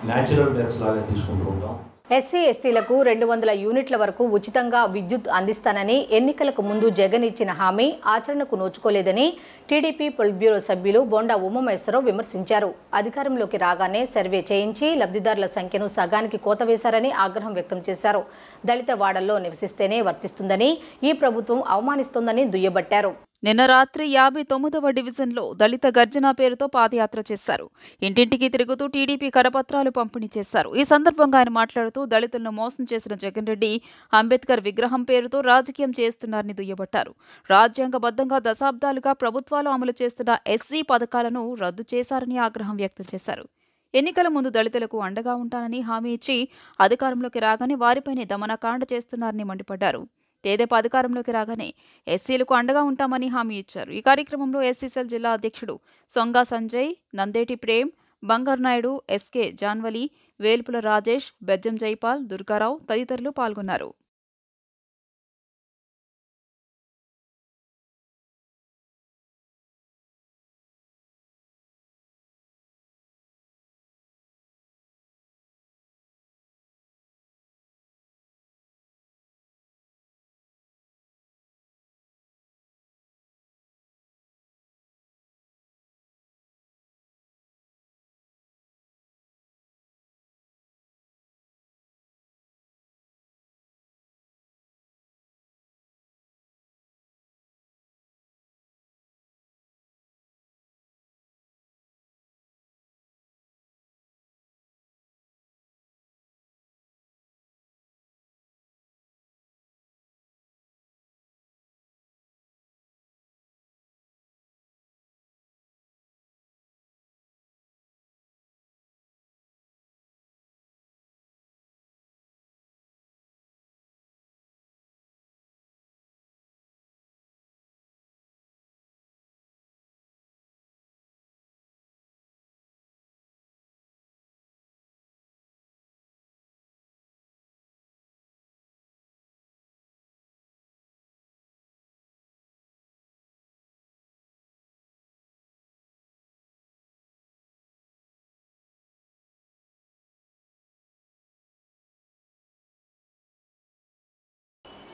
న్యాచురల్ డెత్స్ లాగా తీసుకుంటూ ఉంటాం. ఎస్సీ ఎస్టీలకు 200 యూనిట్ల వరకు ఉచితంగా విద్యుత్ అందిస్తానని ఎన్నికలకు ముందు జగన్ ఇచ్చిన హామీ ఆచరణకు నోచుకోలేదని టీడీపీ పొలిట్ బ్యూరో సభ్యులు బొండా ఉమామహేశ్వరరావు విమర్శించారు. అధికారంలోకి రాగానే సర్వే చేయించి లబ్ధిదారుల సంఖ్యను సగానికి కోత వేశారని ఆగ్రహం వ్యక్తం చేశారు. దళిత వాడల్లో నివసిస్తేనే వర్తిస్తుందని ఈ ప్రభుత్వం అవమానిస్తోందని దుయ్యబట్టారు. నిన్న రాత్రి 59వ డివిజన్లో దళిత గర్జన పేరుతో పాదయాత్ర చేశారు. ఇంటింటికి తిరుగుతూ టీడీపీ కరపత్రాలు పంపిణీ చేశారు. ఈ సందర్భంగా ఆయన మాట్లాడుతూ దళితులను మోసం చేసిన జగన్ రెడ్డి అంబేద్కర్ విగ్రహం పేరుతో రాజకీయం చేస్తున్నారని దుయ్యబట్టారు. రాజ్యాంగబద్ధంగా దశాబ్దాలుగా ప్రభుత్వాలు అమలు చేస్తున్న ఎస్సీ పథకాలను రద్దు చేశారని ఆగ్రహం వ్యక్తం చేశారు. ఎన్నికల ముందు దళితులకు అండగా ఉంటానని హామీ ఇచ్చి అధికారంలోకి రాగానే వారిపైనే దమనకాండ చేస్తున్నారని మండిపడ్డారు. తెదేపా అధికారంలోకి రాగానే ఎస్సీలకు అండగా ఉంటామని హామీ ఇచ్చారు. ఈ కార్యక్రమంలో ఎస్సీసెల్ జిల్లా అధ్యక్షుడు సొంగా సంజయ్, నందేటి ప్రేమ్, బంగారు నాయుడు, ఎస్కే జాన్వలి, వేల్పుల రాజేష్, బెజ్జం జైపాల్, దుర్గారావు తదితరులు పాల్గొన్నారు.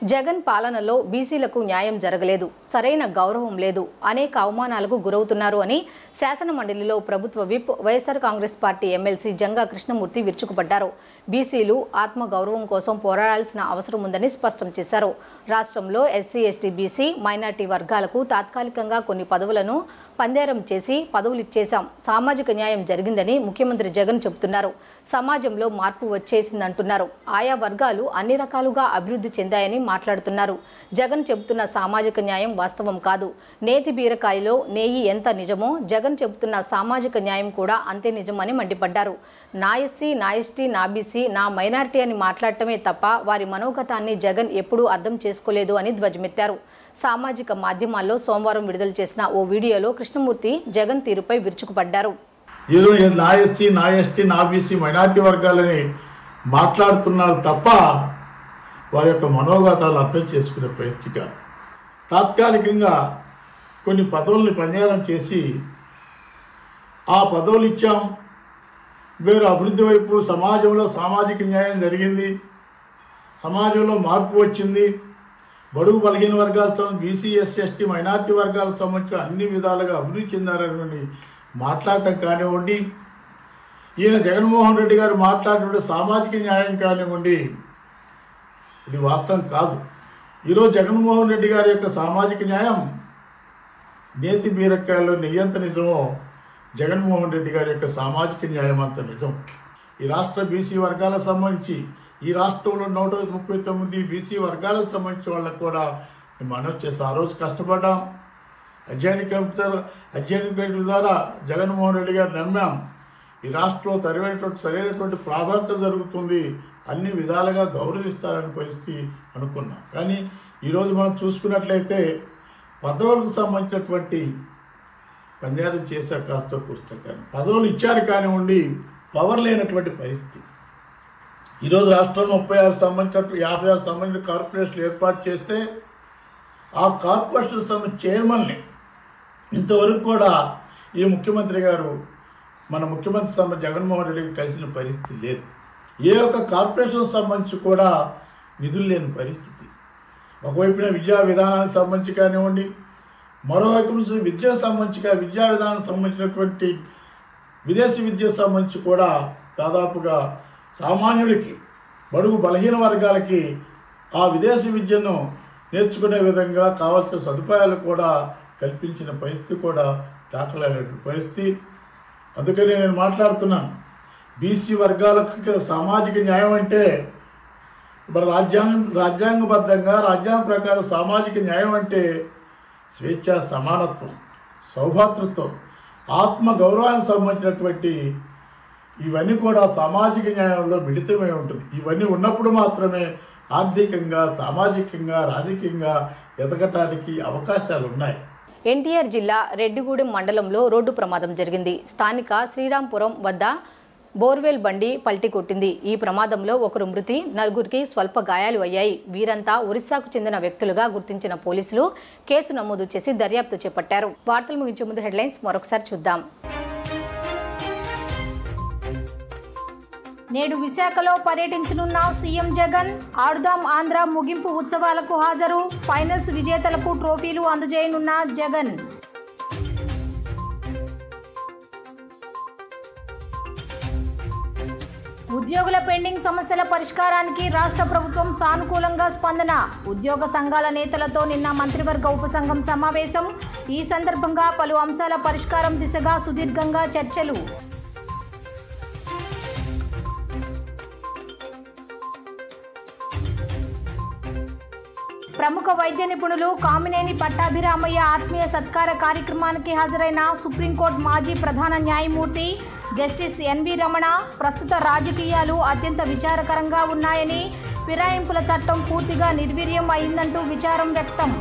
జగన్ పాలనలో బీసీలకు న్యాయం జరగలేదు, సరైన గౌరవం లేదు, అనేక అవమానాలకు గురవుతున్నారు అని శాసన మండలిలో ప్రభుత్వ whip YSR Congress party MLC Janga Krishnamurthy విరుచుకుపడ్డారు. బీసీలు ఆత్మ గౌరవం కోసం పోరాడాల్సిన అవసరం ఉందని స్పష్టం చేశారు. రాష్ట్రంలో ఎస్సీ, ఎస్టీ, బీసీ, మైనార్టీ వర్గాలకు తాత్కాలికంగా కొన్ని పదవులను పందేరం చేసి పదవులిచ్చేశాం, సామాజిక న్యాయం జరిగిందని ముఖ్యమంత్రి జగన్ చెబుతున్నారు. సమాజంలో మార్పు వచ్చేసిందంటున్నారు. ఆయా వర్గాలు అన్ని రకాలుగా అభివృద్ధి చెందాయని మాట్లాడుతున్నారు. జగన్ చెబుతున్న సామాజిక న్యాయం వాస్తవం కాదు. నేతి బీరకాయలో నెయ్యి ఎంత నిజమో జగన్ చెబుతున్న సామాజిక న్యాయం కూడా అంతే నిజమని మండిపడ్డారు. నా ఎస్సీ, నా ఎస్టీ, నా బీసీ, నా మైనార్టీ అని మాట్లాడటమే తప్ప వారి మనోగతాన్ని జగన్ ఎప్పుడూ అర్థం చేసుకోలేదు అని ధ్వజమెత్తారు. సామాజిక మాధ్యమాల్లో సోమవారం విడుదల చేసిన ఓ వీడియోలో కృష్ణమూర్తి జగన్ తీరుపై విరుచుకుపడ్డారు. ఈరోజు నా ఎస్సీ, నా ఎస్టీ, నా బీసీ, మైనార్టీ వర్గాలని మాట్లాడుతున్నారు తప్ప వారి యొక్క మనోగతాలు అర్థం చేసుకునే పరిస్థితిగా తాత్కాలికంగా కొన్ని పదవుల్ని పంజారం చేసి ఆ పదవులు ఇచ్చాం, వేరు అభివృద్ధి వైపు సమాజంలో సామాజిక న్యాయం జరిగింది, సమాజంలో మార్పు వచ్చింది, బడుగు బలహీన వర్గాలతో బీసీ, ఎస్సీ, ఎస్టీ, మైనార్టీ వర్గాలకు సంబంధించిన అన్ని విధాలుగా అభివృద్ధి చెందారని మాట్లాడటం కానివ్వండి, ఈయన జగన్మోహన్ రెడ్డి గారు మాట్లాడినటువంటి సామాజిక న్యాయం కానివ్వండి, ఇది వాస్తవం కాదు. ఈరోజు జగన్మోహన్ రెడ్డి గారి యొక్క సామాజిక న్యాయం నేతి బీరకాయలో నెయ్యంత నిజమో జగన్మోహన్ రెడ్డి గారి యొక్క సామాజిక న్యాయం అంత నిజం. ఈ రాష్ట్ర బీసీ వర్గాలకు సంబంధించి ఈ రాష్ట్రంలో 139 బీసీ వర్గాలకు సంబంధించి వాళ్ళకు కూడా మనం చేస్తాం. ఆ రోజు కష్టపడ్డాం, అధ్యయన కమిటీ ద్వారా జగన్మోహన్ రెడ్డి గారు నమ్మాం. ఈ రాష్ట్రంలో సరైనటువంటి ప్రాధాన్యత జరుగుతుంది, అన్ని విధాలుగా గౌరవిస్తారనే పరిస్థితి అనుకున్నాం. కానీ ఈరోజు మనం చూసుకున్నట్లయితే పదవులకు సంబంధించినటువంటి పన్యాదం చేశారు, కాస్త పుస్తకాన్ని పదవులు ఇచ్చారు కానివ్వండి, పవర్ లేనటువంటి పరిస్థితి. ఈరోజు రాష్ట్రంలో 36 సంబంధించినట్టు 56 సంబంధించిన కార్పొరేషన్లు ఏర్పాటు చేస్తే ఆ కార్పొరేషన్ సంబంధించిన చైర్మన్ని ఇంతవరకు కూడా ఈ ముఖ్యమంత్రి గారు మన ముఖ్యమంత్రి జగన్మోహన్ రెడ్డికి కలిసిన పరిస్థితి లేదు. ఏ ఒక్క కార్పొరేషన్ సంబంధించి కూడా నిధులు లేని పరిస్థితి. ఒకవైపున విద్యా విధానానికి సంబంధించి కానివ్వండి, మరోవైపు నుంచి విద్యకు సంబంధించి విద్యా విధానానికి సంబంధించినటువంటి విదేశీ విద్యకు సంబంధించి కూడా దాదాపుగా సామాన్యుడికి, బడుగు బలహీన వర్గాలకి ఆ విదేశీ విద్యను నేర్చుకునే విధంగా కావాల్సిన సదుపాయాలు కూడా కల్పించిన పరిస్థితి కూడా దాఖలైనటువంటి పరిస్థితి. అందుకని నేను మాట్లాడుతున్నాను, బీసీ వర్గాలకు సామాజిక న్యాయం అంటే మరి రాజ్యాంగబద్ధంగా రాజ్యాంగం ప్రకారం సామాజిక న్యాయం అంటే స్వేచ్ఛ, సమానత్వం, సౌభాతృత్వం, ఆత్మగౌరవానికి సంబంధించినటువంటి ఇవన్నీ కూడా సామాజిక న్యాయంలో మిళితమై ఉంటుంది. ఇవన్నీ ఉన్నప్పుడు మాత్రమే ఆర్థికంగా, సామాజికంగా, రాజకీయంగా ఎదగటానికి అవకాశాలు ఉన్నాయి. ఎన్టీఆర్ జిల్లా రెడ్డిగూడెం మండలంలో రోడ్డు ప్రమాదం జరిగింది. స్థానిక శ్రీరాంపురం వద్ద బోర్వెల్ బండి పల్టీ కొట్టింది. ఈ ప్రమాదంలో ఒకరు మృతి, 4గురికి స్వల్ప గాయాలు అయ్యాయి. వీరంతా ఒరిస్సాకు చెందిన వ్యక్తులుగా గుర్తించిన పోలీసులు కేసు నమోదు చేసి దర్యాప్తు చేపట్టారు. వార్తలు ముగించే ముందు హెడ్లైన్స్ మరొకసారి చూద్దాం. నేడు విశాఖలో పర్యటించనున్న సీఎం జగన్. ఆడుదాం ఆంధ్ర ముగింపు ఉత్సవాలకు హాజరు. ఫైనల్స్ విజేతలకు ట్రోఫీలు అందజేయనున్న జగన్. ఉద్యోగుల పెండింగ్ సమస్యల పరిష్కారానికి రాష్ట్ర ప్రభుత్వం సానుకూలంగా స్పందన. ఉద్యోగ సంఘాల నేతలతో నిన్న మంత్రివర్గ ఉపసంఘం సమావేశం. ఈ సందర్భంగా పలు అంశాల పరిష్కారం దిశగా సుదీర్ఘంగా చర్చలు. ప్రముఖ వైద్య నిపుణులు కామినేని పట్టాభిరామయ్య ఆత్మీయ సత్కార కార్యక్రమానికి హాజరైన సుప్రీంకోర్టు మాజీ ప్రధాన న్యాయమూర్తి జస్టిస్ ఎన్వి రమణ. ప్రస్తుత రాజకీయాలు అత్యంత విచారకరంగా ఉన్నాయని, ఫిరాయింపుల చట్టం పూర్తిగా నిర్వీర్యం అయిందంటూ విచారం వ్యక్తం.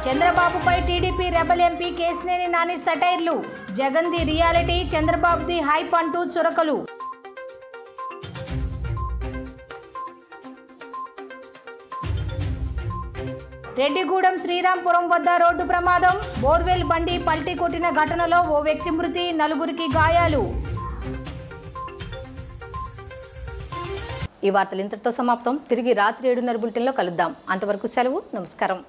చంద్రబాబుపై TDP rebel MP Kesineni Nani సెటైర్లు. Jagan the reality, Chandrababu the hype అంటూ చురకలు. రెడ్డిగూడెం శ్రీరాంపురం వద్ద రోడ్డు ప్రమాదం. బోర్వెల్ బండి పల్టీ కొట్టిన ఘటనలో ఓ వ్యక్తి మృతి, 4గురికి గాయాలు. ఈ వార్తలు ఇంతటితో సమాప్తం. తిరిగి రాత్రి 7:30 బులెటిన్లో కలుద్దాం. అంతవరకు సెలవు. నమస్కారం.